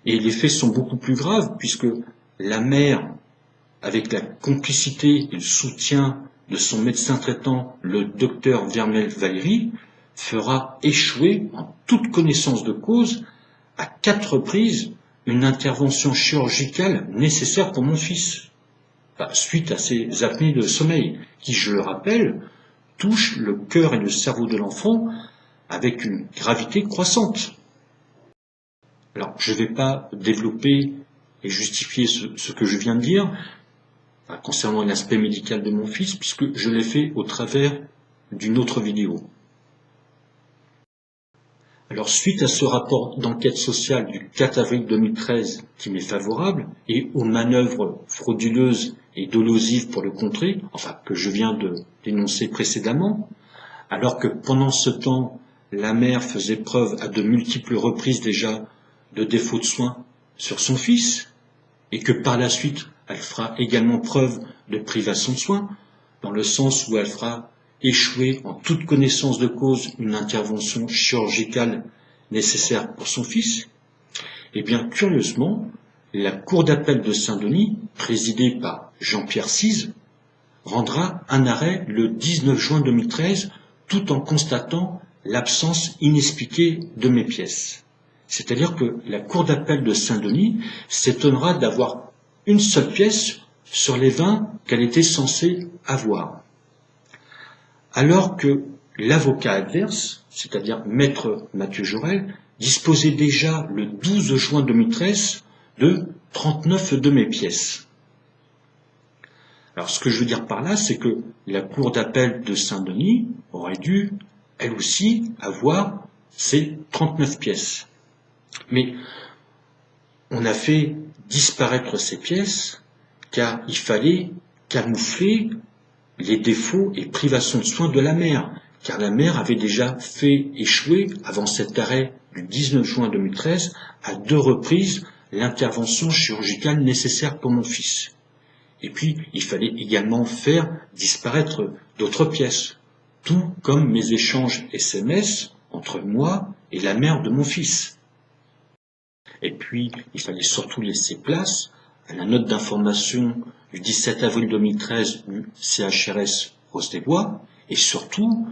A: Et les faits sont beaucoup plus graves, puisque la mère, avec la complicité et le soutien de son médecin traitant, le docteur Vermel Valéry, fera échouer, en toute connaissance de cause, à 4 reprises, une intervention chirurgicale nécessaire pour mon fils, suite à ses apnées de sommeil, qui, je le rappelle, touchent le cœur et le cerveau de l'enfant avec une gravité croissante. Alors, je ne vais pas développer et justifier ce que je viens de dire concernant l'aspect médical de mon fils, puisque je l'ai fait au travers d'une autre vidéo. Alors, suite à ce rapport d'enquête sociale du 4 avril 2013 qui m'est favorable, et aux manœuvres frauduleuses et dolosives pour le contrer, que je viens de dénoncer précédemment, alors que pendant ce temps, la mère faisait preuve à de multiples reprises déjà de défaut de soins sur son fils, et que par la suite, elle fera également preuve de privation de soins, dans le sens où elle fera échouer en toute connaissance de cause une intervention chirurgicale nécessaire pour son fils, eh bien, curieusement, la Cour d'appel de Saint-Denis, présidée par Jean-Pierre Cise, rendra un arrêt le 19 juin 2013, tout en constatant l'absence inexpliquée de mes pièces. C'est-à-dire que la Cour d'appel de Saint-Denis s'étonnera d'avoir une seule pièce sur les 20 qu'elle était censée avoir. Alors que l'avocat adverse, c'est-à-dire Maître Mathieu Jaurel, disposait déjà le 12 juin 2013 de 39 de mes pièces. Alors ce que je veux dire par là, c'est que la Cour d'appel de Saint-Denis aurait dû, elle aussi, avoir ses 39 pièces. Mais on a fait disparaître ces pièces car il fallait camoufler les défauts et privations de soins de la mère, car la mère avait déjà fait échouer, avant cet arrêt du 19 juin 2013, à 2 reprises l'intervention chirurgicale nécessaire pour mon fils. Et puis, il fallait également faire disparaître d'autres pièces, tout comme mes échanges SMS entre moi et la mère de mon fils. Et puis, il fallait surtout laisser place à la note d'information du 17 avril 2013 du CHRS Rose-des-Bois et surtout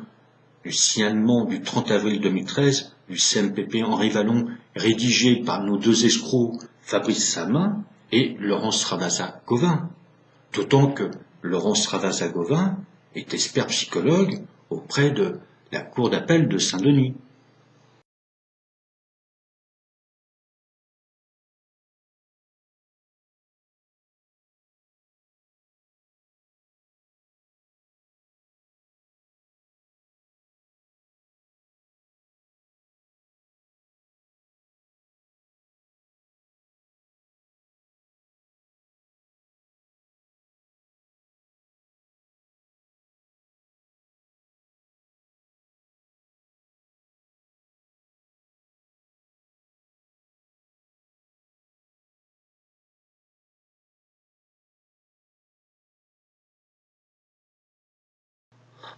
A: du signalement du 30 avril 2013 du CMPP Henri Vallon, rédigé par nos 2 escrocs Fabrice Samin et Laurence Ravasa-Gauvin. D'autant que Laurence Ravasa-Gauvin est expert psychologue auprès de la Cour d'appel de Saint-Denis.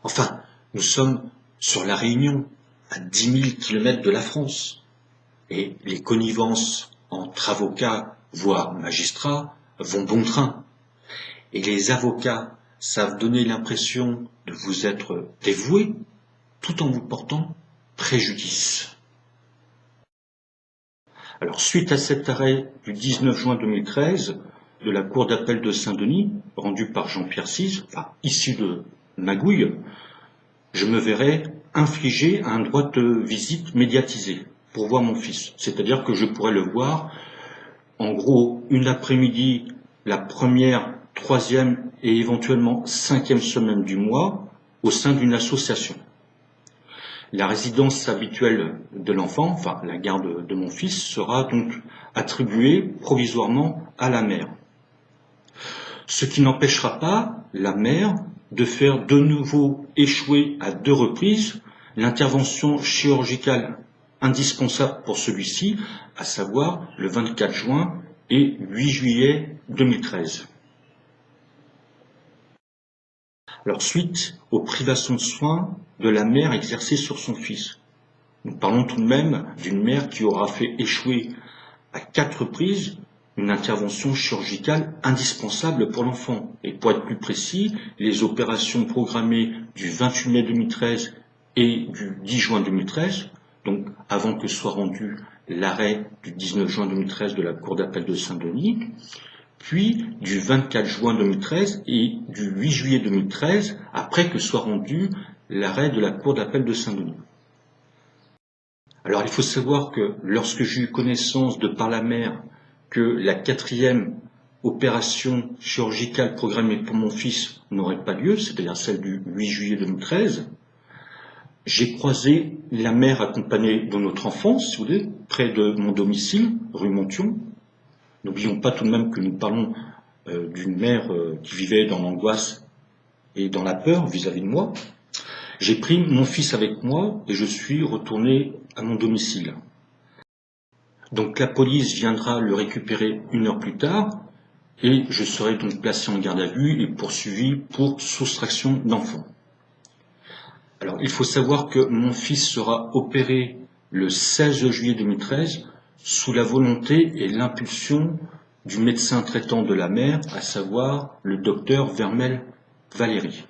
A: Enfin, nous sommes sur la Réunion, à 10 000 km de la France, et les connivences entre avocats, voire magistrats, vont bon train. Et les avocats savent donner l'impression de vous être dévoués, tout en vous portant préjudice. Alors, suite à cet arrêt du 19 juin 2013 de la Cour d'appel de Saint-Denis, rendu par Jean-Pierre Cise, issu de Magouille, je me verrai infliger un droit de visite médiatisé pour voir mon fils. C'est-à-dire que je pourrais le voir, en gros, une après-midi, la première, 3e et éventuellement 5e semaine du mois, au sein d'une association. La résidence habituelle de l'enfant, enfin la garde de mon fils, sera donc attribuée provisoirement à la mère. Ce qui n'empêchera pas la mère de faire de nouveau échouer à 2 reprises l'intervention chirurgicale indispensable pour celui-ci, à savoir le 24 juin et 8 juillet 2013. Alors, suite aux privations de soins de la mère exercées sur son fils. Nous parlons tout de même d'une mère qui aura fait échouer à 4 reprises une intervention chirurgicale indispensable pour l'enfant. Et pour être plus précis, les opérations programmées du 28 mai 2013 et du 10 juin 2013, donc avant que soit rendu l'arrêt du 19 juin 2013 de la Cour d'appel de Saint-Denis, puis du 24 juin 2013 et du 8 juillet 2013, après que soit rendu l'arrêt de la Cour d'appel de Saint-Denis. Alors il faut savoir que lorsque j'ai eu connaissance de par la mère que la 4e opération chirurgicale programmée pour mon fils n'aurait pas lieu, c'est-à-dire celle du 8 juillet 2013, j'ai croisé la mère accompagnée de notre enfant, si vous voulez, près de mon domicile, rue Montion. N'oublions pas tout de même que nous parlons d'une mère qui vivait dans l'angoisse et dans la peur vis-à-vis de moi. J'ai pris mon fils avec moi et je suis retourné à mon domicile. Donc la police viendra le récupérer 1 heure plus tard et je serai donc placé en garde à vue et poursuivi pour soustraction d'enfant. Alors il faut savoir que mon fils sera opéré le 16 juillet 2013 sous la volonté et l'impulsion du médecin traitant de la mère, à savoir le docteur Vermel Valéry.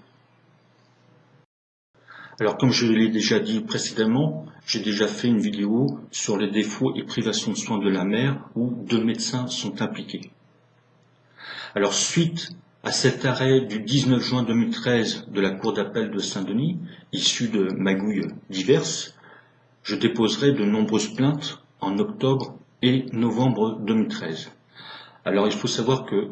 A: Alors comme je l'ai déjà dit précédemment, j'ai déjà fait une vidéo sur les défauts et privations de soins de la mère où 2 médecins sont impliqués. Alors suite à cet arrêt du 19 juin 2013 de la Cour d'appel de Saint-Denis, issu de magouilles diverses, je déposerai de nombreuses plaintes en octobre et novembre 2013. Alors il faut savoir que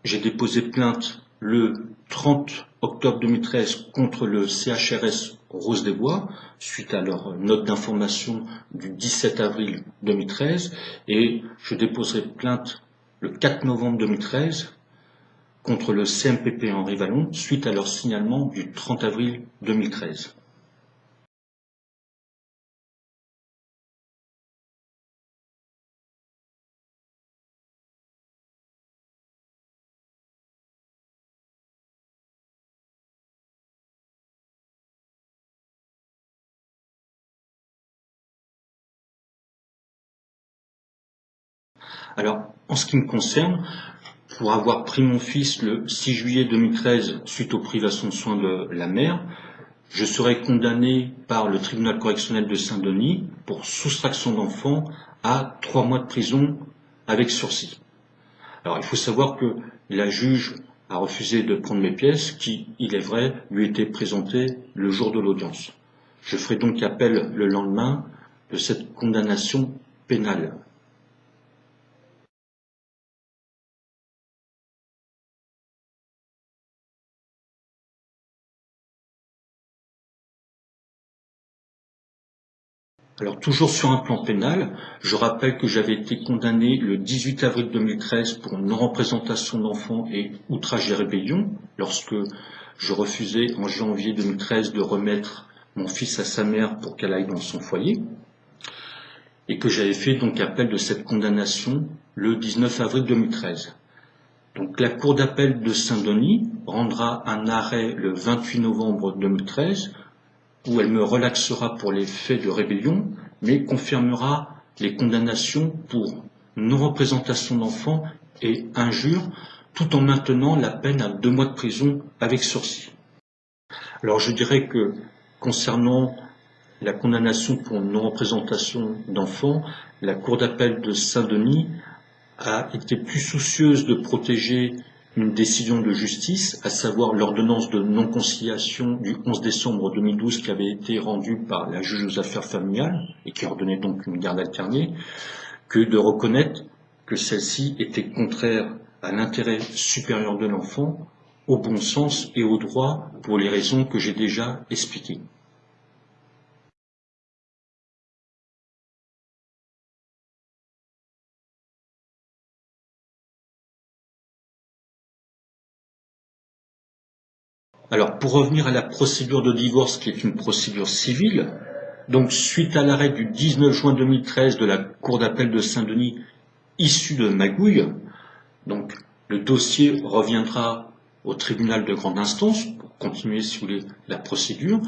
A: j'ai déposé plainte le 30 octobre 2013 contre le CHRS Rose des Bois, suite à leur note d'information du 17 avril 2013, et je déposerai plainte le 4 novembre 2013 contre le CMPP Henri Vallon, suite à leur signalement du 30 avril 2013. Alors, en ce qui me concerne, pour avoir pris mon fils le 6 juillet 2013 suite aux privations de soins de la mère, je serai condamné par le tribunal correctionnel de Saint-Denis pour soustraction d'enfant à 3 mois de prison avec sursis. Alors, il faut savoir que la juge a refusé de prendre mes pièces qui, il est vrai, lui étaient présentées le jour de l'audience. Je ferai donc appel le lendemain de cette condamnation pénale. Alors toujours sur un plan pénal, je rappelle que j'avais été condamné le 18 avril 2013 pour non-représentation d'enfants et outrage et rébellion, lorsque je refusais en janvier 2013 de remettre mon fils à sa mère pour qu'elle aille dans son foyer, et que j'avais fait donc appel de cette condamnation le 19 avril 2013. Donc la Cour d'appel de Saint-Denis rendra un arrêt le 28 novembre 2013 où elle me relaxera pour les faits de rébellion, mais confirmera les condamnations pour non-représentation d'enfants et injure, tout en maintenant la peine à 2 mois de prison avec sursis. Alors je dirais que concernant la condamnation pour non-représentation d'enfants, la Cour d'appel de Saint-Denis a été plus soucieuse de protéger une décision de justice, à savoir l'ordonnance de non-conciliation du 11 décembre 2012 qui avait été rendue par la juge aux affaires familiales et qui ordonnait donc une garde alternée, que de reconnaître que celle-ci était contraire à l'intérêt supérieur de l'enfant, au bon sens et au droit pour les raisons que j'ai déjà expliquées. Alors, pour revenir à la procédure de divorce, qui est une procédure civile, donc suite à l'arrêt du 19 juin 2013 de la Cour d'appel de Saint-Denis, issu de magouille, donc le dossier reviendra au tribunal de grande instance pour continuer, si vous voulez, la procédure,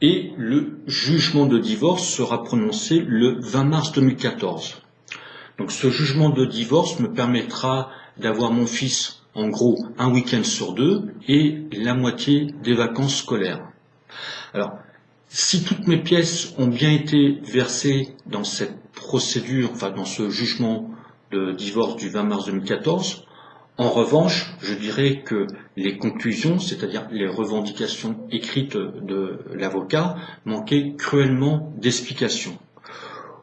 A: et le jugement de divorce sera prononcé le 20 mars 2014. Donc ce jugement de divorce me permettra d'avoir mon fils en gros un week-end sur 2 et la moitié des vacances scolaires. Alors, si toutes mes pièces ont bien été versées dans cette procédure, enfin dans ce jugement de divorce du 20 mars 2014, en revanche, je dirais que les conclusions, c'est-à-dire les revendications écrites de l'avocat, manquaient cruellement d'explications.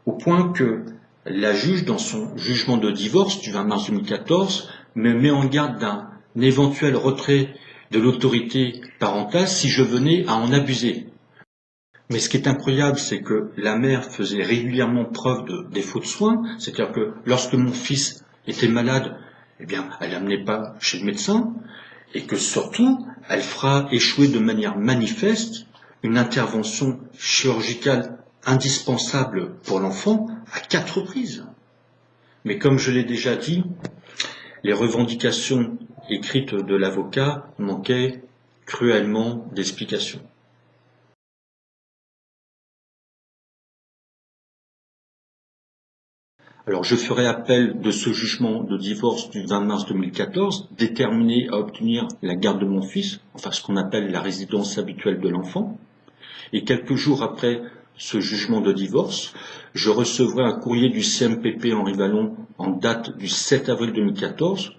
A: Au point que la juge, dans son jugement de divorce du 20 mars 2014, me met en garde d'un éventuel retrait de l'autorité parentale si je venais à en abuser. Mais ce qui est incroyable, c'est que la mère faisait régulièrement preuve de défaut de soins, c'est-à-dire que lorsque mon fils était malade, eh bien, elle l'amenait pas chez le médecin, et que surtout, elle fera échouer de manière manifeste une intervention chirurgicale indispensable pour l'enfant à 4 reprises. Mais comme je l'ai déjà dit, les revendications écrites de l'avocat manquaient cruellement d'explications. Alors je ferai appel de ce jugement de divorce du 20 mars 2014, déterminé à obtenir la garde de mon fils, enfin ce qu'on appelle la résidence habituelle de l'enfant. Et quelques jours après ce jugement de divorce, je recevrai un courrier du CMPP Henri Vallon en date du 7 avril 2014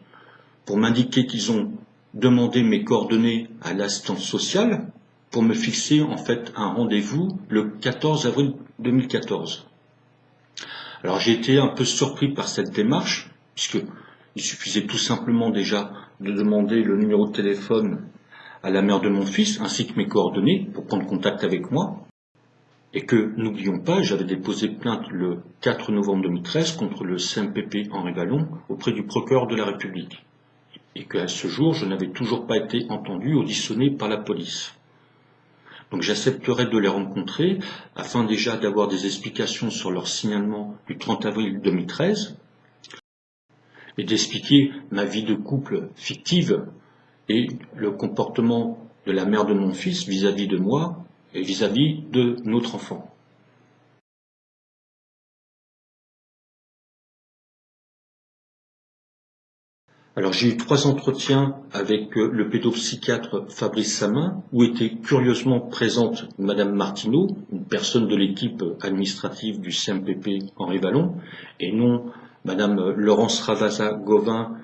A: pour m'indiquer qu'ils ont demandé mes coordonnées à l'assistance sociale pour me fixer en fait un rendez-vous le 14 avril 2014. Alors j'ai été un peu surpris par cette démarche, puisqu'il suffisait tout simplement déjà de demander le numéro de téléphone à la mère de mon fils, ainsi que mes coordonnées, pour prendre contact avec moi. Et que, n'oublions pas, j'avais déposé plainte le 4 novembre 2013 contre le CMPP Henri Vallon auprès du procureur de la République. Et qu'à ce jour, je n'avais toujours pas été entendu, auditionné par la police. Donc j'accepterai de les rencontrer afin déjà d'avoir des explications sur leur signalement du 30 avril 2013 et d'expliquer ma vie de couple fictive et le comportement de la mère de mon fils vis-à-vis de moi et vis-à-vis de notre enfant. Alors j'ai eu 3 entretiens avec le pédopsychiatre Fabrice Samin, où était curieusement présente Madame Martineau, une personne de l'équipe administrative du CMPP Henri Vallon, et non Madame Laurence Ravasa-Gauvin,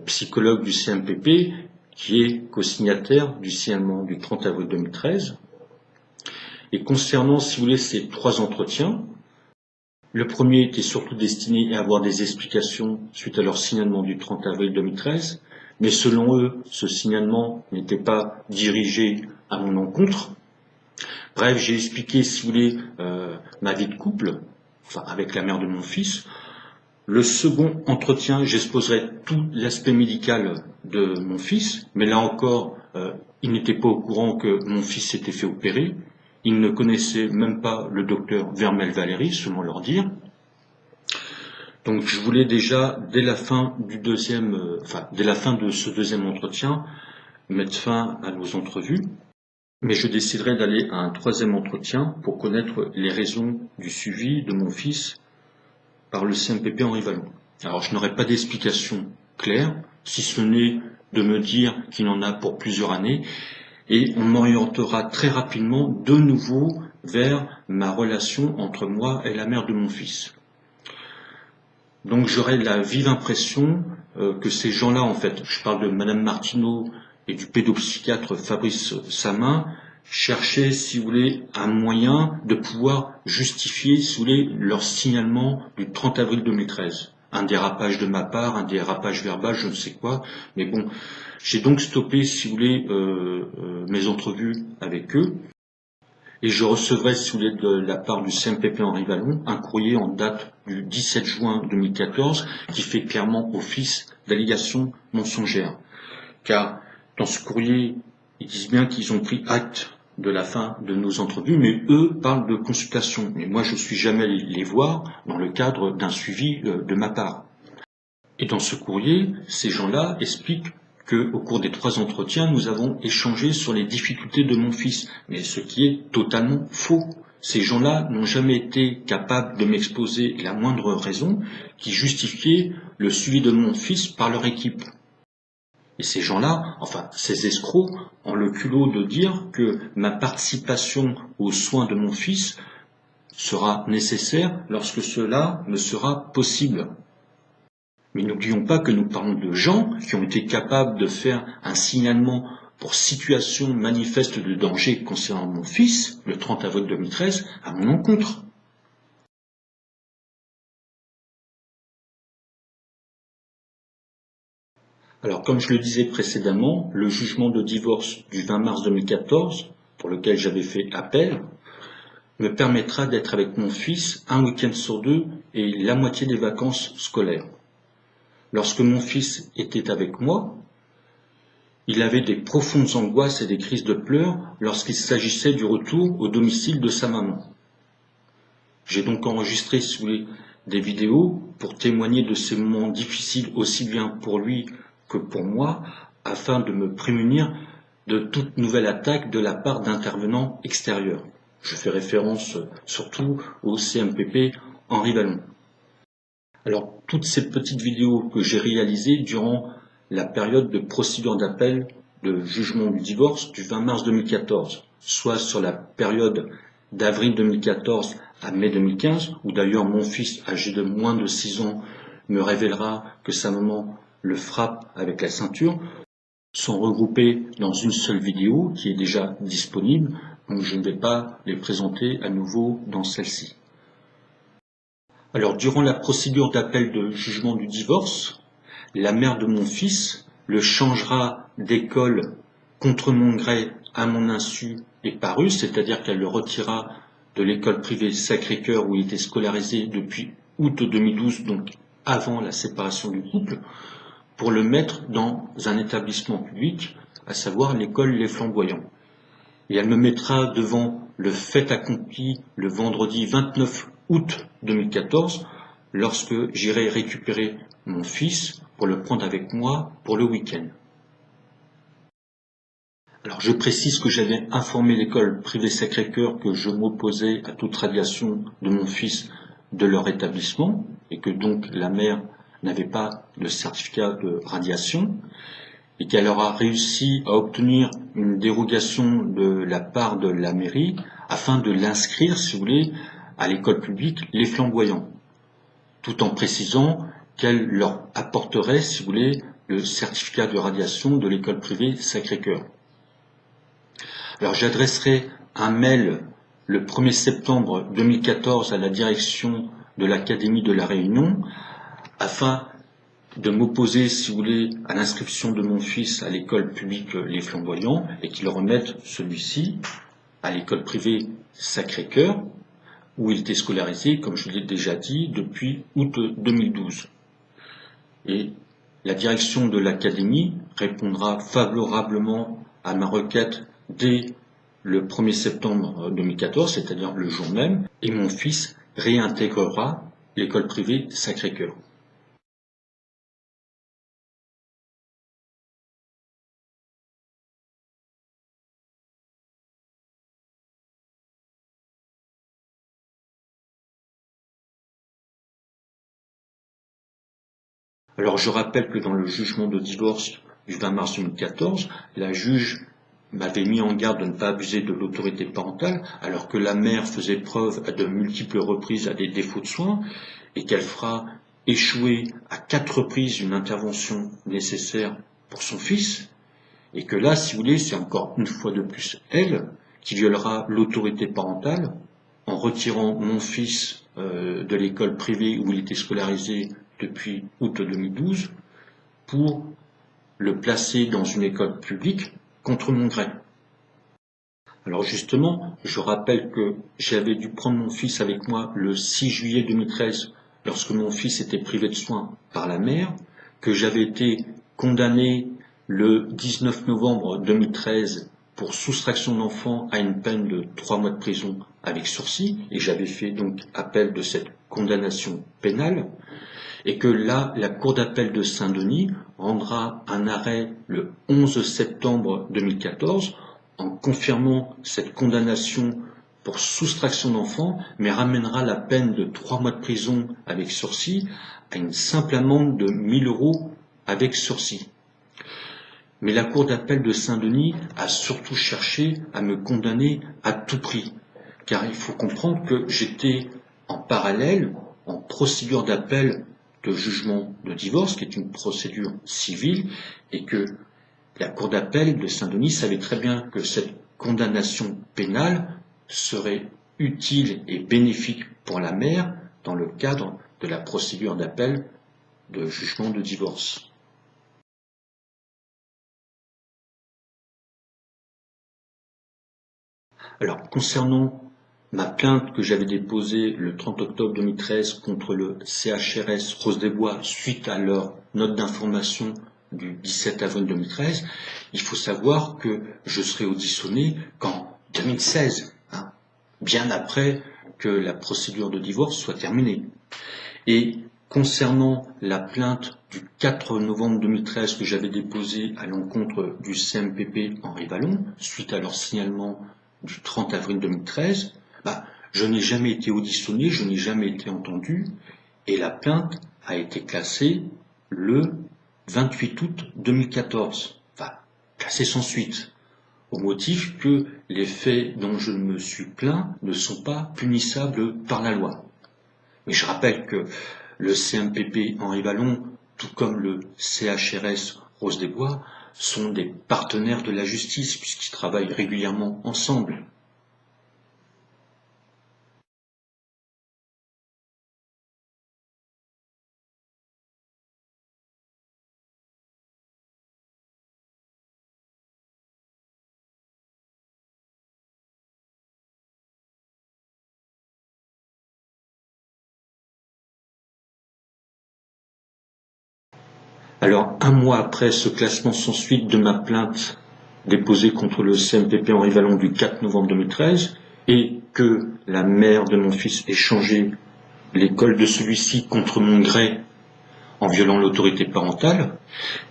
A: psychologue du CMPP, qui est co-signataire du signalement du 30 avril 2013. Et concernant, si vous voulez, ces 3 entretiens, le premier était surtout destiné à avoir des explications suite à leur signalement du 30 avril 2013, mais selon eux, ce signalement n'était pas dirigé à mon encontre. Bref, j'ai expliqué, si vous voulez, ma vie de couple, enfin avec la mère de mon fils. Le second entretien, j'exposerai tout l'aspect médical de mon fils, mais là encore, il n'était pas au courant que mon fils s'était fait opérer. Ils ne connaissaient même pas le docteur Vermel Valéry, selon leur dire. Donc je voulais déjà, dès la fin de ce deuxième entretien, mettre fin à nos entrevues. Mais je déciderai d'aller à un 3e entretien pour connaître les raisons du suivi de mon fils par le CMPP Henri Vallon. Alors je n'aurai pas d'explication claire, si ce n'est de me dire qu'il en a pour plusieurs années, et on m'orientera très rapidement de nouveau vers ma relation entre moi et la mère de mon fils. Donc j'aurai la vive impression que ces gens-là, en fait, je parle de Madame Martineau et du pédopsychiatre Fabrice Samin, cherchaient, si vous voulez, un moyen de pouvoir justifier, si vous voulez, leur signalement du 30 avril 2013. Un dérapage de ma part, un dérapage verbal, je ne sais quoi, mais bon, j'ai donc stoppé, si vous voulez, mes entrevues avec eux, et je recevrai, si vous voulez, de la part du CMPP Henri Vallon, un courrier en date du 17 juin 2014, qui fait clairement office d'allégation mensongère. Car, dans ce courrier, ils disent bien qu'ils ont pris acte de la fin de nos entrevues, mais eux parlent de consultation. Mais moi, je ne suis jamais allé les voir dans le cadre d'un suivi de ma part. Et dans ce courrier, ces gens-là expliquent qu'au cours des 3 entretiens, nous avons échangé sur les difficultés de mon fils, mais ce qui est totalement faux. Ces gens-là n'ont jamais été capables de m'exposer la moindre raison qui justifiait le suivi de mon fils par leur équipe. Et ces gens-là, enfin ces escrocs, ont le culot de dire que ma participation aux soins de mon fils sera nécessaire lorsque cela me sera possible. Mais n'oublions pas que nous parlons de gens qui ont été capables de faire un signalement pour situation manifeste de danger concernant mon fils, le 30 avril 2013, à mon encontre. Alors, comme je le disais précédemment, le jugement de divorce du 20 mars 2014, pour lequel j'avais fait appel, me permettra d'être avec mon fils un week-end sur 2 et la moitié des vacances scolaires. Lorsque mon fils était avec moi, il avait des profondes angoisses et des crises de pleurs lorsqu'il s'agissait du retour au domicile de sa maman. J'ai donc enregistré, si vous voulez, des vidéos pour témoigner de ces moments difficiles aussi bien pour lui que pour moi, afin de me prémunir de toute nouvelle attaque de la part d'intervenants extérieurs. Je fais référence surtout au CMPP Henri Vallon. Alors, toutes ces petites vidéos que j'ai réalisées durant la période de procédure d'appel de jugement du divorce du 20 mars 2014, soit sur la période d'avril 2014 à mai 2015, où d'ailleurs mon fils âgé de moins de 6 ans me révélera que sa maman le frappe avec la ceinture, sont regroupés dans une seule vidéo qui est déjà disponible, donc je ne vais pas les présenter à nouveau dans celle-ci. Alors, durant la procédure d'appel de jugement du divorce, la mère de mon fils le changera d'école contre mon gré à mon insu et par ruse, c'est-à-dire qu'elle le retirera de l'école privée Sacré-Cœur où il était scolarisé depuis août 2012, donc avant la séparation du couple, pour le mettre dans un établissement public, à savoir l'école Les Flamboyants. Et elle me mettra devant le fait accompli le vendredi 29 août 2014, lorsque j'irai récupérer mon fils pour le prendre avec moi pour le week-end. Alors je précise que j'avais informé l'école privée Sacré-Cœur que je m'opposais à toute radiation de mon fils de leur établissement et que donc la mère n'avait pas le certificat de radiation et qu'elle aura réussi à obtenir une dérogation de la part de la mairie afin de l'inscrire, si vous voulez, à l'école publique Les Flamboyants, tout en précisant qu'elle leur apporterait, si vous voulez, le certificat de radiation de l'école privée Sacré-Cœur. Alors j'adresserai un mail le 1er septembre 2014 à la direction de l'Académie de la Réunion afin de m'opposer, si vous voulez, à l'inscription de mon fils à l'école publique Les Flamboyants et qu'il remette celui-ci à l'école privée Sacré-Cœur où il était scolarisé, comme je l'ai déjà dit, depuis août 2012. Et la direction de l'Académie répondra favorablement à ma requête dès le 1er septembre 2014, c'est-à-dire le jour même, et mon fils réintégrera l'école privée Sacré-Cœur. Alors je rappelle que dans le jugement de divorce du 20 mars 2014, la juge m'avait mis en garde de ne pas abuser de l'autorité parentale, alors que la mère faisait preuve à de multiples reprises à des défauts de soins, et qu'elle fera échouer à 4 reprises une intervention nécessaire pour son fils, et que là, si vous voulez, c'est encore une fois de plus elle qui violera l'autorité parentale en retirant mon fils de l'école privée où il était scolarisé depuis août 2012 pour le placer dans une école publique contre mon gré. Alors justement, je rappelle que j'avais dû prendre mon fils avec moi le 6 juillet 2013 lorsque mon fils était privé de soins par la mère, que j'avais été condamné le 19 novembre 2013 pour soustraction d'enfant à une peine de 3 mois de prison avec sursis, et j'avais fait donc appel de cette condamnation pénale, et que là, la Cour d'appel de Saint-Denis rendra un arrêt le 11 septembre 2014 en confirmant cette condamnation pour soustraction d'enfant, mais ramènera la peine de 3 mois de prison avec sursis à une simple amende de 1 000 € avec sursis. Mais la Cour d'appel de Saint-Denis a surtout cherché à me condamner à tout prix, car il faut comprendre que j'étais en parallèle en procédure d'appel de jugement de divorce, qui est une procédure civile, et que la Cour d'appel de Saint-Denis savait très bien que cette condamnation pénale serait utile et bénéfique pour la mère dans le cadre de la procédure d'appel de jugement de divorce. Alors, concernant ma plainte que j'avais déposée le 30 octobre 2013 contre le CHRS Rose-des-Bois suite à leur note d'information du 17 avril 2013, il faut savoir que je serai auditionné qu'en 2016, bien après que la procédure de divorce soit terminée. Et concernant la plainte du 4 novembre 2013 que j'avais déposée à l'encontre du CMPP Henri Vallon, suite à leur signalement du 30 avril 2013, je n'ai jamais été auditionné, je n'ai jamais été entendu, et la plainte a été classée le 28 août 2014, classée sans suite, au motif que les faits dont je me suis plaint ne sont pas punissables par la loi. Mais je rappelle que le CMPP Henri Vallon, tout comme le CHRS Rose des Bois, sont des partenaires de la justice puisqu'ils travaillent régulièrement ensemble. Alors, un mois après ce classement sans suite de ma plainte déposée contre le CMPP Henri Vallon du 4 novembre 2013, et que la mère de mon fils ait changé l'école de celui-ci contre mon gré en violant l'autorité parentale,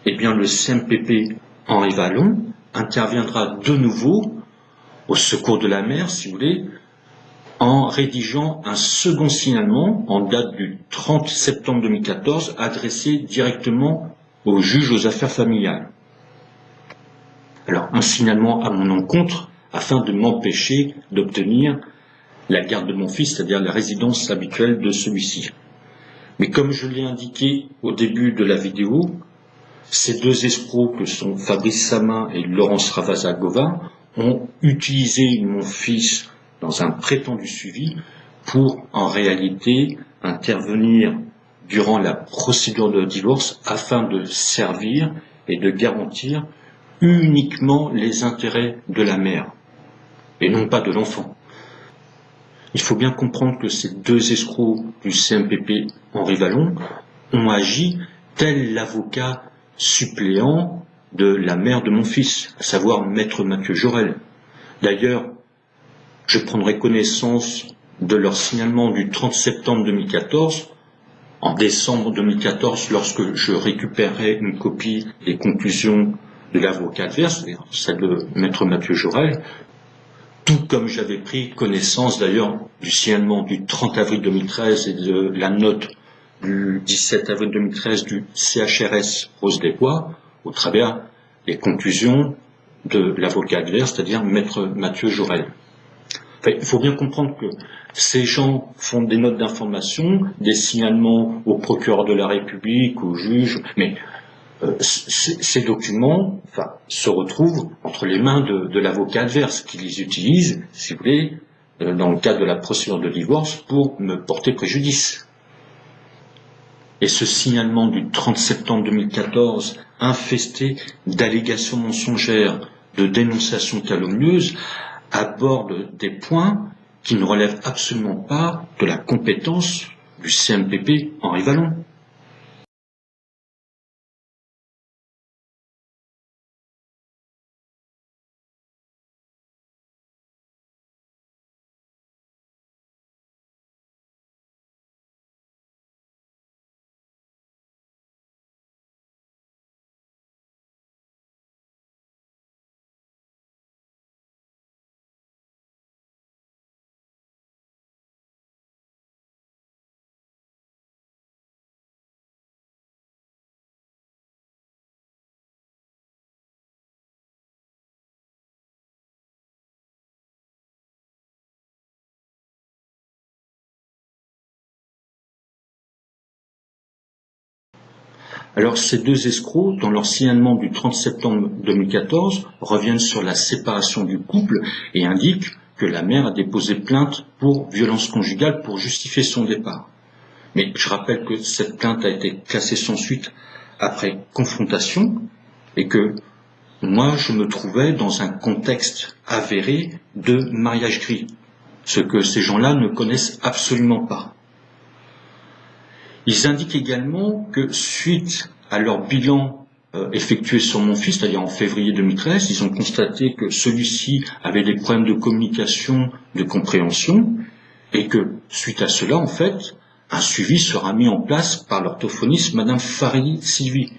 A: eh bien le CMPP Henri Vallon interviendra de nouveau au secours de la mère, si vous voulez, en rédigeant un second signalement en date du 30 septembre 2014 adressé directement au juge aux affaires familiales. Alors, un signalement à mon encontre afin de m'empêcher d'obtenir la garde de mon fils, c'est-à-dire la résidence habituelle de celui-ci. Mais comme je l'ai indiqué au début de la vidéo, ces deux escrocs que sont Fabrice Samin et Laurence Ravazza-Govin ont utilisé mon fils dans un prétendu suivi pour en réalité intervenir durant la procédure de divorce afin de servir et de garantir uniquement les intérêts de la mère et non pas de l'enfant. Il faut bien comprendre que ces deux escrocs du CMPP Henri Vallon ont agi tel l'avocat suppléant de la mère de mon fils, à savoir Maître Mathieu Jorel. D'ailleurs, je prendrai connaissance de leur signalement du 30 septembre 2014, en décembre 2014, lorsque je récupérais une copie des conclusions de l'avocat adverse, celle de Maître Mathieu Jorel, tout comme j'avais pris connaissance d'ailleurs du signalement du 30 avril 2013 et de la note du 17 avril 2013 du CHRS Rose des Bois, au travers des conclusions de l'avocat adverse, c'est-à-dire Maître Mathieu Jorel. Il faut bien comprendre que ces gens font des notes d'information, des signalements au procureur de la République, au juge, mais ces documents se retrouvent entre les mains de l'avocat adverse qui les utilise, si vous voulez, dans le cadre de la procédure de divorce pour me porter préjudice. Et ce signalement du 30 septembre 2014, infesté d'allégations mensongères, de dénonciations calomnieuses, aborde des points qui ne relèvent absolument pas de la compétence du CMPP Henri Vallon. Alors ces deux escrocs, dans leur signalement du 30 septembre 2014, reviennent sur la séparation du couple et indiquent que la mère a déposé plainte pour violence conjugale pour justifier son départ. Mais je rappelle que cette plainte a été classée sans suite après confrontation et que moi je me trouvais dans un contexte avéré de mariage gris, ce que ces gens-là ne connaissent absolument pas. Ils indiquent également que suite à leur bilan effectué sur mon fils, c'est-à-dire en février 2013, ils ont constaté que celui-ci avait des problèmes de communication, de compréhension, Et que, suite à cela, en fait, un suivi sera mis en place par l'orthophoniste Madame Farelli Sylvie.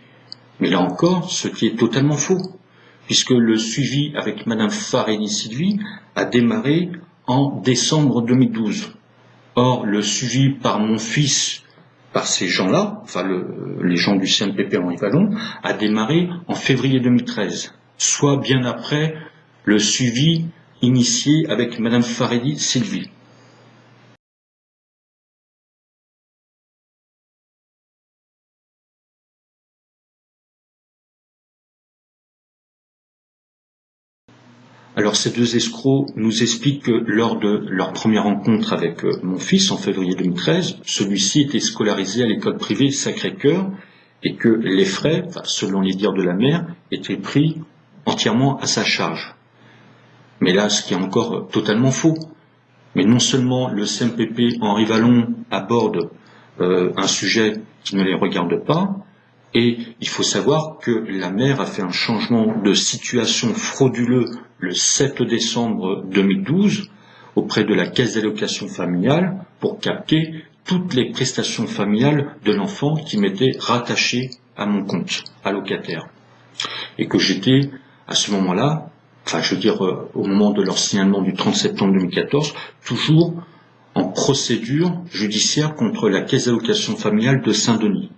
A: Mais là encore, ce qui est totalement faux, puisque le suivi avec Madame Farelli Sylvie a démarré en décembre 2012. Or, le suivi par mon fils, par ces gens-là, enfin les gens du CMPP Henri Vallon, a démarré en février 2013, soit bien après le suivi initié avec Madame Farelli Sylvie. Alors ces deux escrocs nous expliquent que lors de leur première rencontre avec mon fils en février 2013, celui-ci était scolarisé à l'école privée Sacré-Cœur et que les frais, selon les dires de la mère, étaient pris entièrement à sa charge. Mais là, ce qui est encore totalement faux. Mais non seulement le CMPP Henri Vallon aborde un sujet qui ne les regarde pas, et il faut savoir que la mère a fait un changement de situation frauduleux le 7 décembre 2012 auprès de la Caisse d'allocation familiale pour capter toutes les prestations familiales de l'enfant qui m'étaient rattachées à mon compte allocataire. Et que j'étais, à ce moment-là, au moment de leur signalement du 30 septembre 2014, toujours en procédure judiciaire contre la Caisse d'allocation familiale de Saint-Denis.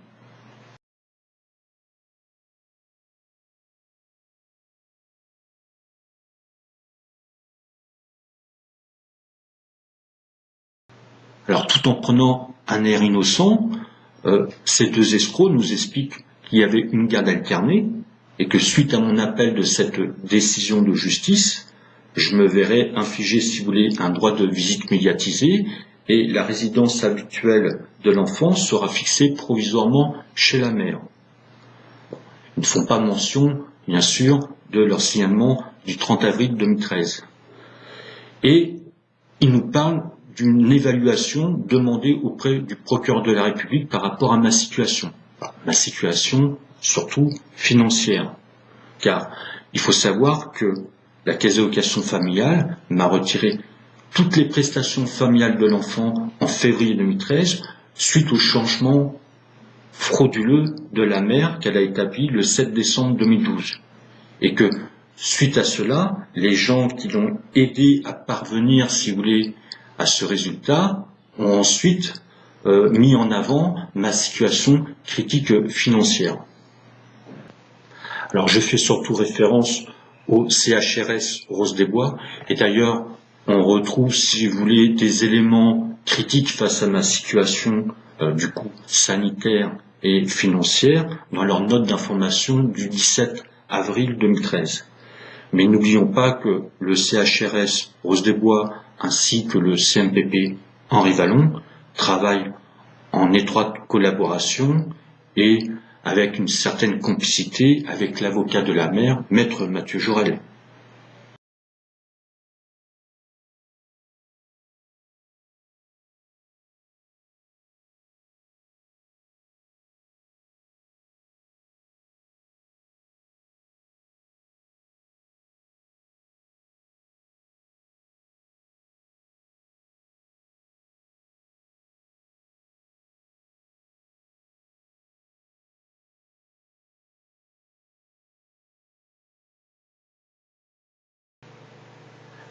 A: Alors, tout en prenant un air innocent, ces deux escrocs nous expliquent qu'il y avait une garde alternée et que suite à mon appel de cette décision de justice, je me verrais infliger, si vous voulez, un droit de visite médiatisé et la résidence habituelle de l'enfant sera fixée provisoirement chez la mère. Ils ne font pas mention, bien sûr, de leur signalement du 30 avril 2013. Et ils nous parlent d'une évaluation demandée auprès du procureur de la République par rapport à ma situation. Ma situation, surtout financière. Car il faut savoir que la Caisse d'allocation familiale m'a retiré toutes les prestations familiales de l'enfant en février 2013 suite au changement frauduleux de la mère qu'elle a établi le 7 décembre 2012. Et que, suite à cela, les gens qui l'ont aidé à parvenir, si vous voulez, à ce résultat, ont ensuite mis en avant ma situation critique financière. Alors je fais surtout référence au CHRS Rose des Bois, et d'ailleurs on retrouve, si vous voulez, des éléments critiques face à ma situation du coup sanitaire et financière dans leur note d'information du 17 avril 2013. Mais n'oublions pas que le CHRS Rose des Bois ainsi que le CMPP Henri Vallon travaillent en étroite collaboration et avec une certaine complicité avec l'avocat de la mère, maître Mathieu Jorel.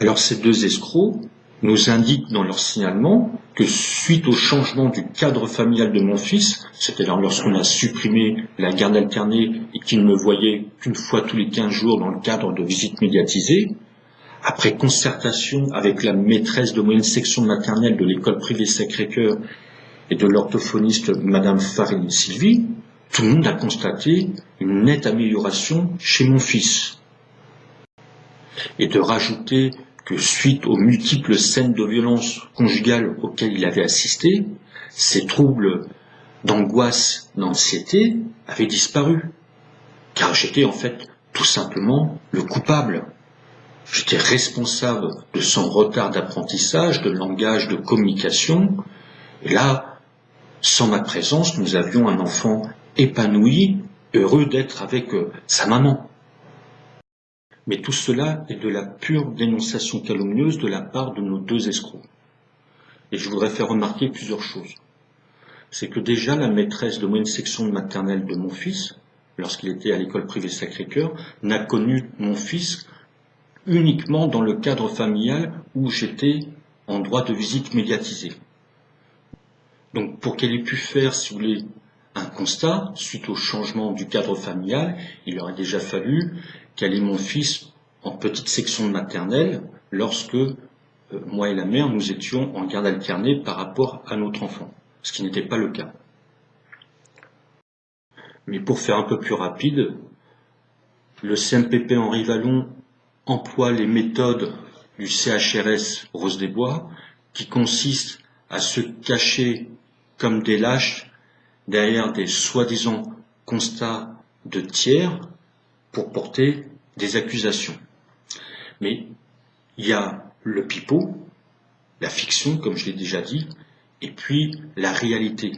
A: Alors ces deux escrocs nous indiquent dans leur signalement que suite au changement du cadre familial de mon fils, c'est-à-dire lorsqu'on a supprimé la garde alternée et qu'il ne me voyait qu'une fois tous les 15 jours dans le cadre de visites médiatisées, après concertation avec la maîtresse de moyenne section maternelle de l'école privée Sacré-Cœur et de l'orthophoniste Madame Farelli Sylvie, tout le monde a constaté une nette amélioration chez mon fils. Et de rajouter que suite aux multiples scènes de violence conjugale auxquelles il avait assisté, ses troubles d'angoisse, d'anxiété avaient disparu. Car j'étais en fait tout simplement le coupable. J'étais responsable de son retard d'apprentissage, de langage, de communication. Et là, sans ma présence, nous avions un enfant épanoui, heureux d'être avec sa maman. Mais tout cela est de la pure dénonciation calomnieuse de la part de nos deux escrocs. et je voudrais faire remarquer plusieurs choses. C'est que déjà la maîtresse de moyenne section de maternelle de mon fils, lorsqu'il était à l'école privée Sacré-Cœur, n'a connu mon fils uniquement dans le cadre familial où j'étais en droit de visite médiatisé. Donc pour qu'elle ait pu faire, si vous voulez, un constat, suite au changement du cadre familial, il aurait déjà fallu qu'elle ait mon fils en petite section de maternelle lorsque moi et la mère, nous étions en garde alternée par rapport à notre enfant, ce qui n'était pas le cas. Mais pour faire un peu plus rapide, le CMPP Henri Vallon emploie les méthodes du CHRS Rose des Bois, qui consistent à se cacher comme des lâches derrière des soi-disant constats de tiers pour porter des accusations. Mais il y a le pipeau, la fiction, comme je l'ai déjà dit, et puis la réalité.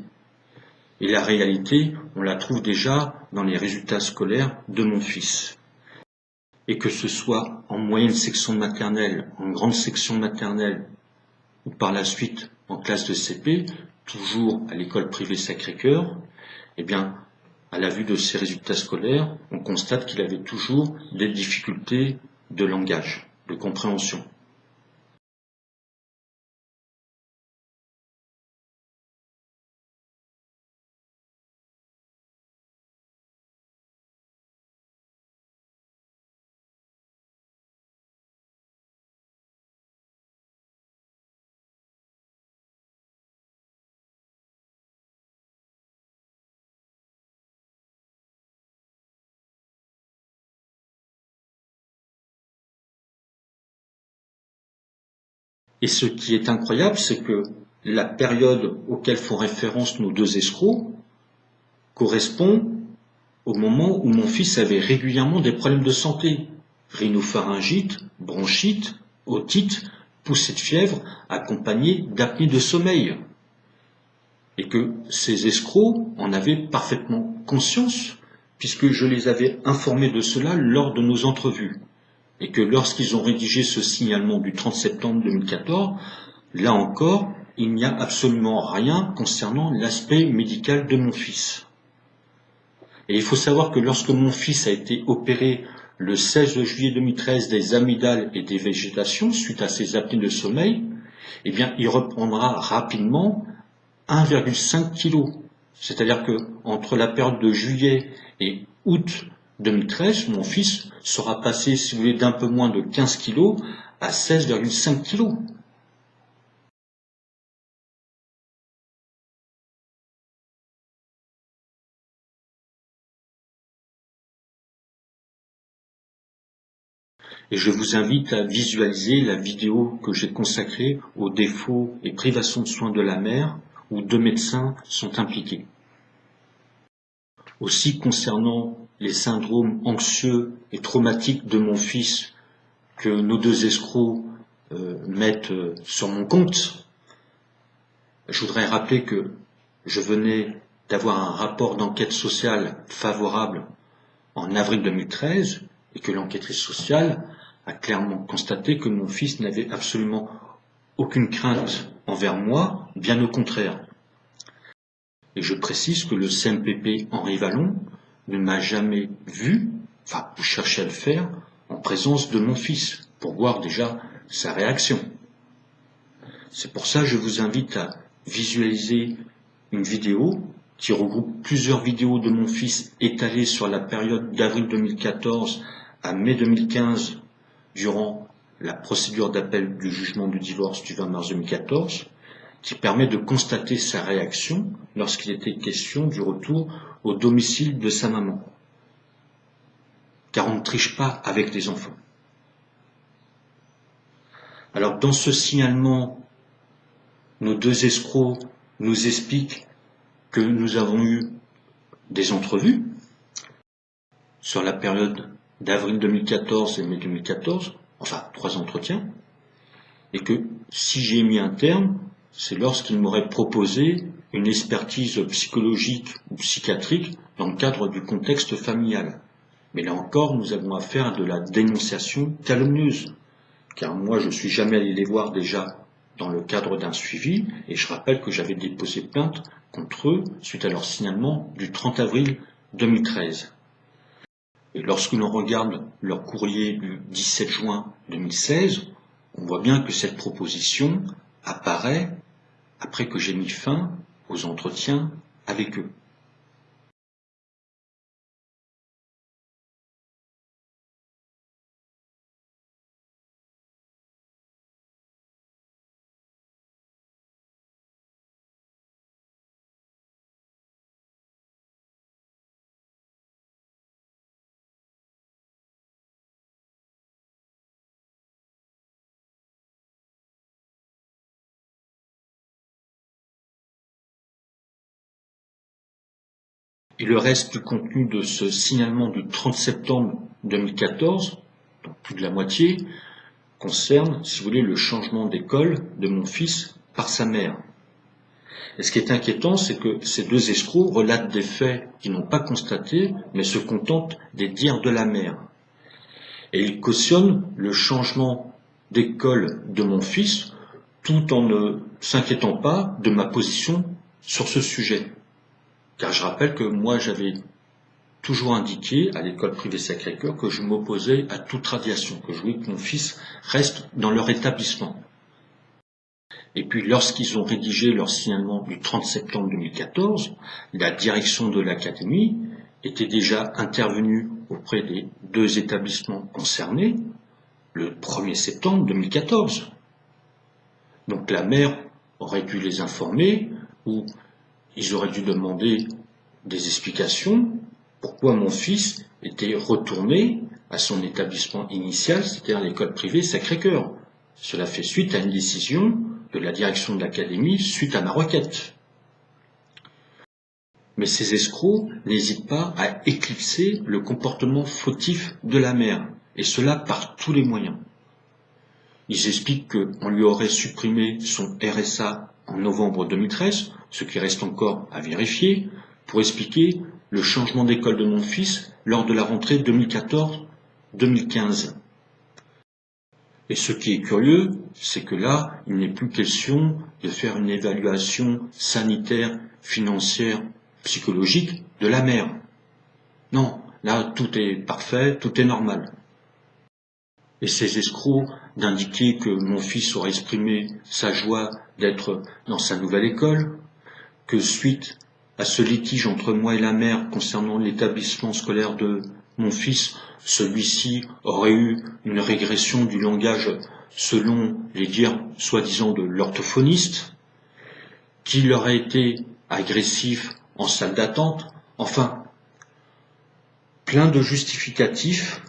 A: Et la réalité, on la trouve déjà dans les résultats scolaires de mon fils. Et que ce soit en moyenne section de maternelle, en grande section de maternelle, ou par la suite en classe de CP, toujours à l'école privée Sacré-Cœur, eh bien, à la vue de ses résultats scolaires, on constate qu'il avait toujours des difficultés de langage, de compréhension. Et ce qui est incroyable, c'est que la période auquel font référence nos deux escrocs correspond au moment où mon fils avait régulièrement des problèmes de santé, rhinopharyngite, bronchite, otite, poussée de fièvre, accompagnée d'apnée de sommeil. Et que ces escrocs en avaient parfaitement conscience, puisque je les avais informés de cela lors de nos entrevues. Et que lorsqu'ils ont rédigé ce signalement du 30 septembre 2014, là encore, il n'y a absolument rien concernant l'aspect médical de mon fils. Et il faut savoir que lorsque mon fils a été opéré le 16 juillet 2013 des amygdales et des végétations suite à ses apnées de sommeil, eh bien, il reprendra rapidement 1,5 kg. C'est-à-dire que entre la période de juillet et août 2013, mon fils sera passé, si vous voulez, d'un peu moins de 15 kg à 16,5 kg. Et je vous invite à visualiser la vidéo que j'ai consacrée aux défauts et privations de soins de la mère, où 2 médecins sont impliqués. Aussi, concernant les syndromes anxieux et traumatiques de mon fils que nos deux escrocs mettent sur mon compte, je voudrais rappeler que je venais d'avoir un rapport d'enquête sociale favorable en avril 2013 et que l'enquêtrice sociale a clairement constaté que mon fils n'avait absolument aucune crainte envers moi, bien au contraire. Et je précise que le CMPP Henri Vallon ne m'a jamais vu, enfin, vous cherchez à le faire, en présence de mon fils, pour voir déjà sa réaction. C'est pour ça que je vous invite à visualiser une vidéo qui regroupe plusieurs vidéos de mon fils étalées sur la période d'avril 2014 à mai 2015, durant la procédure d'appel du jugement du divorce du 20 mars 2014, qui permet de constater sa réaction lorsqu'il était question du retour au domicile de sa maman. Car on ne triche pas avec les enfants. Alors dans ce signalement, nos deux escrocs nous expliquent que nous avons eu des entrevues sur la période d'avril 2014 et mai 2014, enfin 3 entretiens, et que si j'ai mis un terme, c'est lorsqu'ils m'auraient proposé une expertise psychologique ou psychiatrique dans le cadre du contexte familial. Mais là encore, nous avons affaire à de la dénonciation calomnieuse, car moi je suis jamais allé les voir déjà dans le cadre d'un suivi, et je rappelle que j'avais déposé plainte contre eux suite à leur signalement du 30 avril 2013. Et lorsque l'on regarde leur courrier du 17 juin 2016, on voit bien que cette proposition apparaît après que j'ai mis fin aux entretiens avec eux. Et le reste du contenu de ce signalement du 30 septembre 2014, donc plus de la moitié, concerne, si vous voulez, le changement d'école de mon fils par sa mère. Et ce qui est inquiétant, c'est que ces deux escrocs relatent des faits qu'ils n'ont pas constatés, mais se contentent des dires de la mère. Et ils cautionnent le changement d'école de mon fils, tout en ne s'inquiétant pas de ma position sur ce sujet. Car je rappelle que moi, j'avais toujours indiqué à l'école privée Sacré-Cœur que je m'opposais à toute radiation, que je voulais que mon fils reste dans leur établissement. Et puis, lorsqu'ils ont rédigé leur signalement du 30 septembre 2014, la direction de l'académie était déjà intervenue auprès des deux établissements concernés le 1er septembre 2014. Donc la mère aurait dû les informer, ou ils auraient dû demander des explications pourquoi mon fils était retourné à son établissement initial, c'est-à-dire l'école privée Sacré-Cœur. Cela fait suite à une décision de la direction de l'académie suite à ma requête. Mais ces escrocs n'hésitent pas à éclipser le comportement fautif de la mère, et cela par tous les moyens. Ils expliquent qu'on lui aurait supprimé son RSA en novembre 2013, ce qui reste encore à vérifier, pour expliquer le changement d'école de mon fils lors de la rentrée 2014-2015. Et ce qui est curieux, c'est que là, il n'est plus question de faire une évaluation sanitaire, financière, psychologique de la mère. Non, là, tout est parfait, tout est normal. Et ces escrocs d'indiquer que mon fils aurait exprimé sa joie d'être dans sa nouvelle école, que suite à ce litige entre moi et la mère concernant l'établissement scolaire de mon fils, celui-ci aurait eu une régression du langage selon les dires soi-disant de l'orthophoniste, qu'il aurait été agressif en salle d'attente, enfin, plein de justificatifs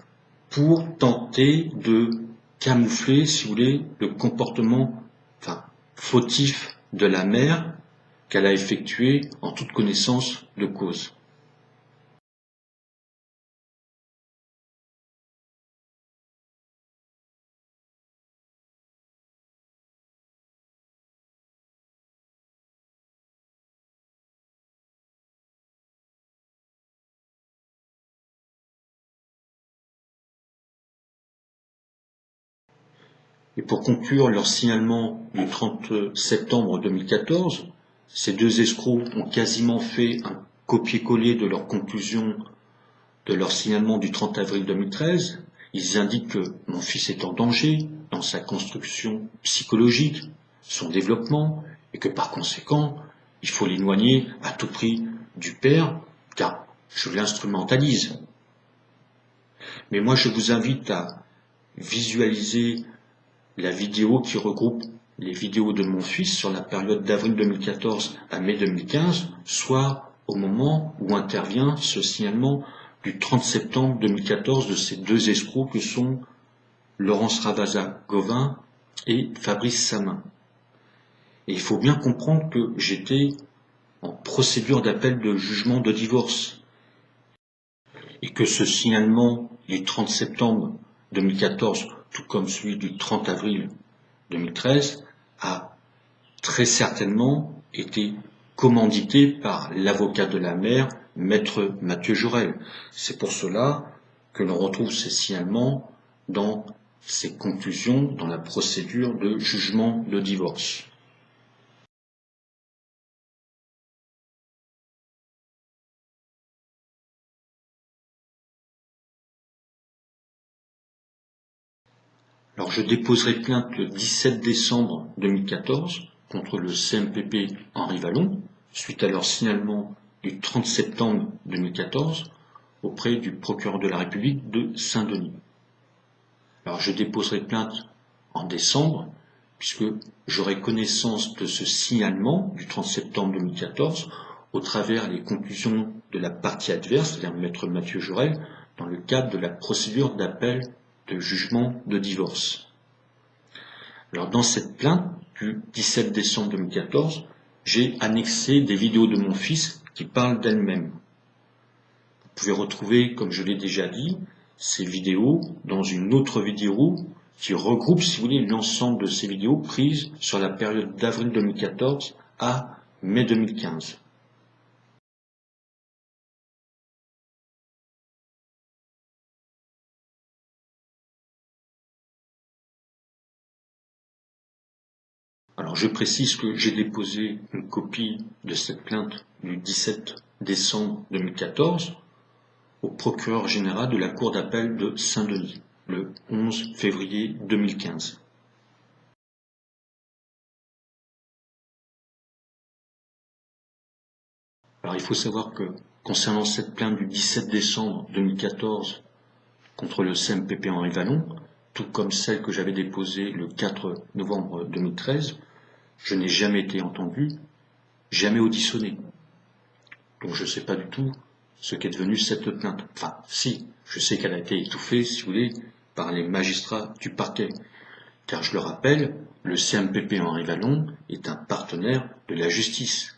A: pour tenter de camoufler, si vous voulez, le comportement fautif de la mère qu'elle a effectué en toute connaissance de cause. Et pour conclure leur signalement du 30 septembre 2014, ces deux escrocs ont quasiment fait un copier-coller de leur conclusion de leur signalement du 30 avril 2013. Ils indiquent que mon fils est en danger dans sa construction psychologique, son développement, et que par conséquent, il faut l'éloigner à tout prix du père, car je l'instrumentalise. Mais moi, je vous invite à visualiser la vidéo qui regroupe les vidéos de mon fils sur la période d'avril 2014 à mai 2015, soit au moment où intervient ce signalement du 30 septembre 2014 de ces deux escrocs que sont Laurence Ravazza-Gauvin et Fabrice Samin. Et il faut bien comprendre que j'étais en procédure d'appel de jugement de divorce et que ce signalement du 30 septembre 2014, tout comme celui du 30 avril 2013, a très certainement été commandité par l'avocat de la mère, maître Mathieu Jaurel. C'est pour cela que l'on retrouve ces signalements dans ses conclusions dans la procédure de jugement de divorce. Alors je déposerai plainte le 17 décembre 2014 contre le CMPP Henri Vallon, suite à leur signalement du 30 septembre 2014 auprès du procureur de la République de Saint-Denis. Alors je déposerai plainte en décembre, puisque j'aurai connaissance de ce signalement du 30 septembre 2014 au travers des conclusions de la partie adverse, c'est-à-dire maître Mathieu Jaurel, dans le cadre de la procédure d'appel de jugement de divorce. Alors dans cette plainte du 17 décembre 2014, j'ai annexé des vidéos de mon fils qui parlent d'elles-mêmes. Vous pouvez retrouver, comme je l'ai déjà dit, ces vidéos dans une autre vidéo qui regroupe, si vous voulez, l'ensemble de ces vidéos prises sur la période d'avril 2014 à mai 2015. Alors je précise que j'ai déposé une copie de cette plainte du 17 décembre 2014 au procureur général de la Cour d'appel de Saint-Denis, le 11 février 2015. Alors il faut savoir que concernant cette plainte du 17 décembre 2014 contre le CMPP Henri Vallon, tout comme celle que j'avais déposée le 4 novembre 2013, je n'ai jamais été entendu, jamais auditionné. Donc je ne sais pas du tout ce qu'est devenu cette plainte. Enfin, si, je sais qu'elle a été étouffée, si vous voulez, par les magistrats du parquet. Car je le rappelle, le CMPP Henri Vallon est un partenaire de la justice.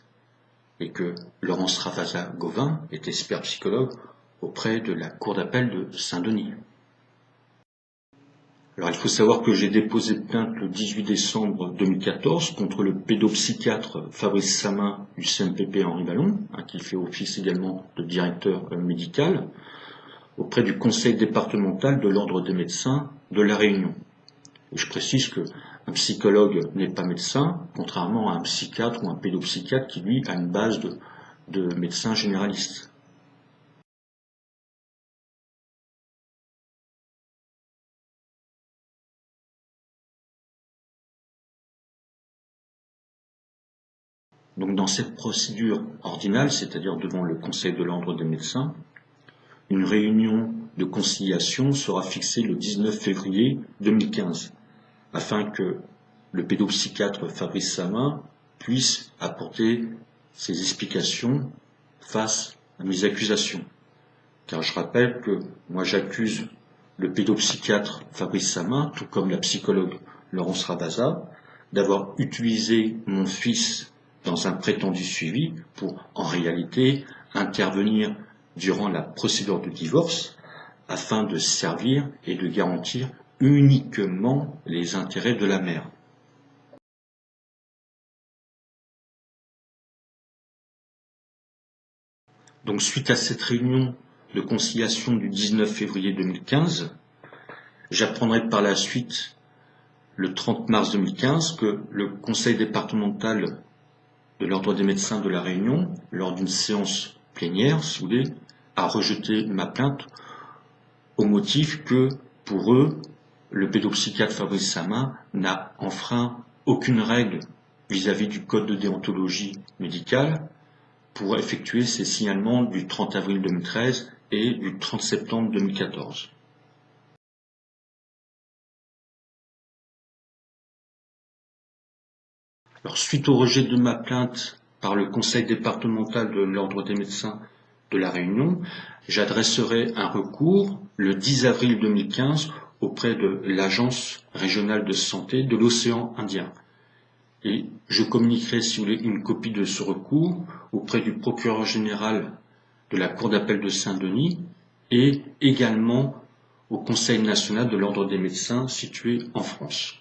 A: Et que Laurence Ravasa-Gauvin est expert psychologue auprès de la Cour d'appel de Saint-Denis. Alors il faut savoir que j'ai déposé plainte le 18 décembre 2014 contre le pédopsychiatre Fabrice Samin du CMPP Henri Vallon, qui fait office également de directeur médical, auprès du conseil départemental de l'ordre des médecins de La Réunion. Et je précise qu'un psychologue n'est pas médecin, contrairement à un psychiatre ou un pédopsychiatre qui, lui, a une base de médecin généraliste. Donc dans cette procédure ordinale, c'est-à-dire devant le Conseil de l'ordre des médecins, une réunion de conciliation sera fixée le 19 février 2015, afin que le pédopsychiatre Fabrice Samin puisse apporter ses explications face à mes accusations. Car je rappelle que moi j'accuse le pédopsychiatre Fabrice Samin, tout comme la psychologue Laurence Ravasa, d'avoir utilisé mon fils dans un prétendu suivi pour, en réalité, intervenir durant la procédure de divorce afin de servir et de garantir uniquement les intérêts de la mère. Donc, suite à cette réunion de conciliation du 19 février 2015, j'apprendrai par la suite, le 30 mars 2015, que le conseil départemental de l'ordre des médecins de La Réunion, lors d'une séance plénière, si vous voulez, a rejeté ma plainte au motif que, pour eux, le pédopsychiatre Fabrice Samin n'a enfreint aucune règle vis-à-vis du code de déontologie médicale pour effectuer ces signalements du 30 avril 2013 et du 30 septembre 2014. Alors, suite au rejet de ma plainte par le conseil départemental de l'ordre des médecins de La Réunion, j'adresserai un recours le 10 avril 2015 auprès de l'Agence régionale de santé de l'océan Indien. Et je communiquerai, si vous voulez, une copie de ce recours auprès du procureur général de la Cour d'appel de Saint-Denis et également au Conseil national de l'ordre des médecins situé en France.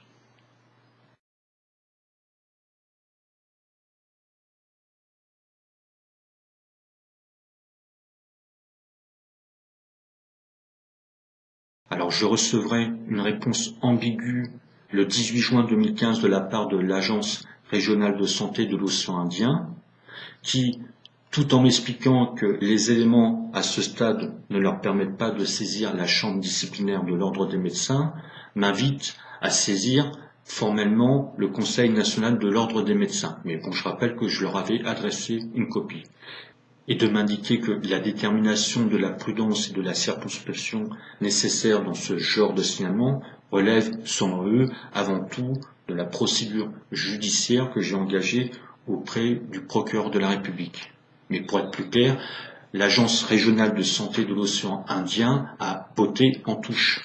A: Alors je recevrai une réponse ambiguë le 18 juin 2015 de la part de l'Agence régionale de santé de l'océan Indien, qui, tout en m'expliquant que les éléments à ce stade ne leur permettent pas de saisir la chambre disciplinaire de l'ordre des médecins, m'invite à saisir formellement le Conseil national de l'ordre des médecins. Mais bon, je rappelle que je leur avais adressé une copie. Et de m'indiquer que la détermination de la prudence et de la circonspection nécessaires dans ce genre de signalement relève, selon eux, avant tout de la procédure judiciaire que j'ai engagée auprès du procureur de la République. Mais pour être plus clair, l'Agence régionale de santé de l'océan Indien a botté en touche.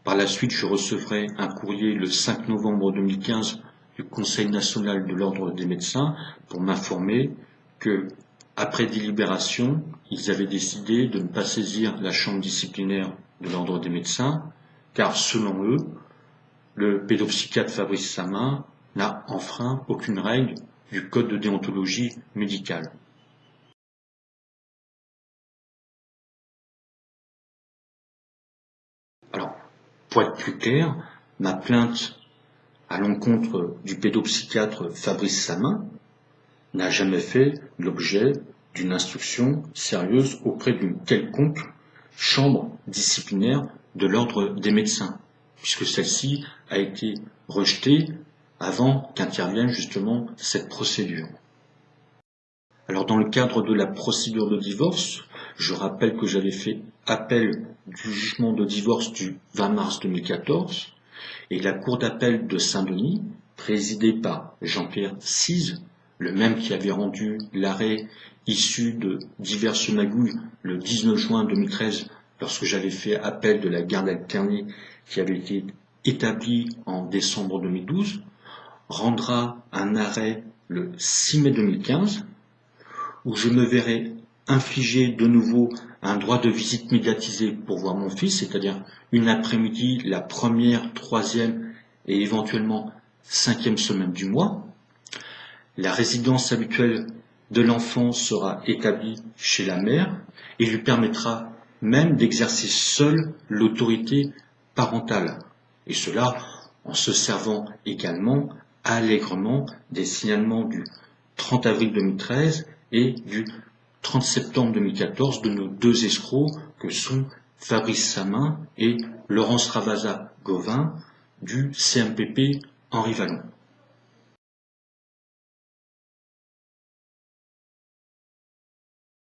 A: Par la suite, je recevrai un courrier le 5 novembre 2015 du Conseil national de l'ordre des médecins pour m'informer que, après délibération, ils avaient décidé de ne pas saisir la chambre disciplinaire de l'ordre des médecins, car selon eux, le pédopsychiatre Fabrice Samin n'a enfreint aucune règle du code de déontologie médicale. Alors, pour être plus clair, ma plainte à l'encontre du pédopsychiatre Fabrice Samin n'a jamais fait l'objet d'une instruction sérieuse auprès d'une quelconque chambre disciplinaire de l'ordre des médecins, puisque celle-ci a été rejetée avant qu'intervienne justement cette procédure. Alors dans le cadre de la procédure de divorce, je rappelle que j'avais fait appel du jugement de divorce du 20 mars 2014 et la Cour d'appel de Saint-Denis, présidée par Jean-Pierre Cise, le même qui avait rendu l'arrêt issu de diverses magouilles le 19 juin 2013 lorsque j'avais fait appel de la garde alternée qui avait été établie en décembre 2012, rendra un arrêt le 6 mai 2015 où je me verrai infliger de nouveau un droit de visite médiatisé pour voir mon fils, c'est-à-dire une après-midi, la première, troisième et éventuellement cinquième semaine du mois. La résidence habituelle de l'enfant sera établie chez la mère et lui permettra même d'exercer seule l'autorité parentale. Et cela en se servant également allègrement des signalements du 30 avril 2013 et du 30 septembre 2014 de nos deux escrocs que sont Fabrice Samin et Laurence Ravazza-Gauvin du CMPP Henri Vallon.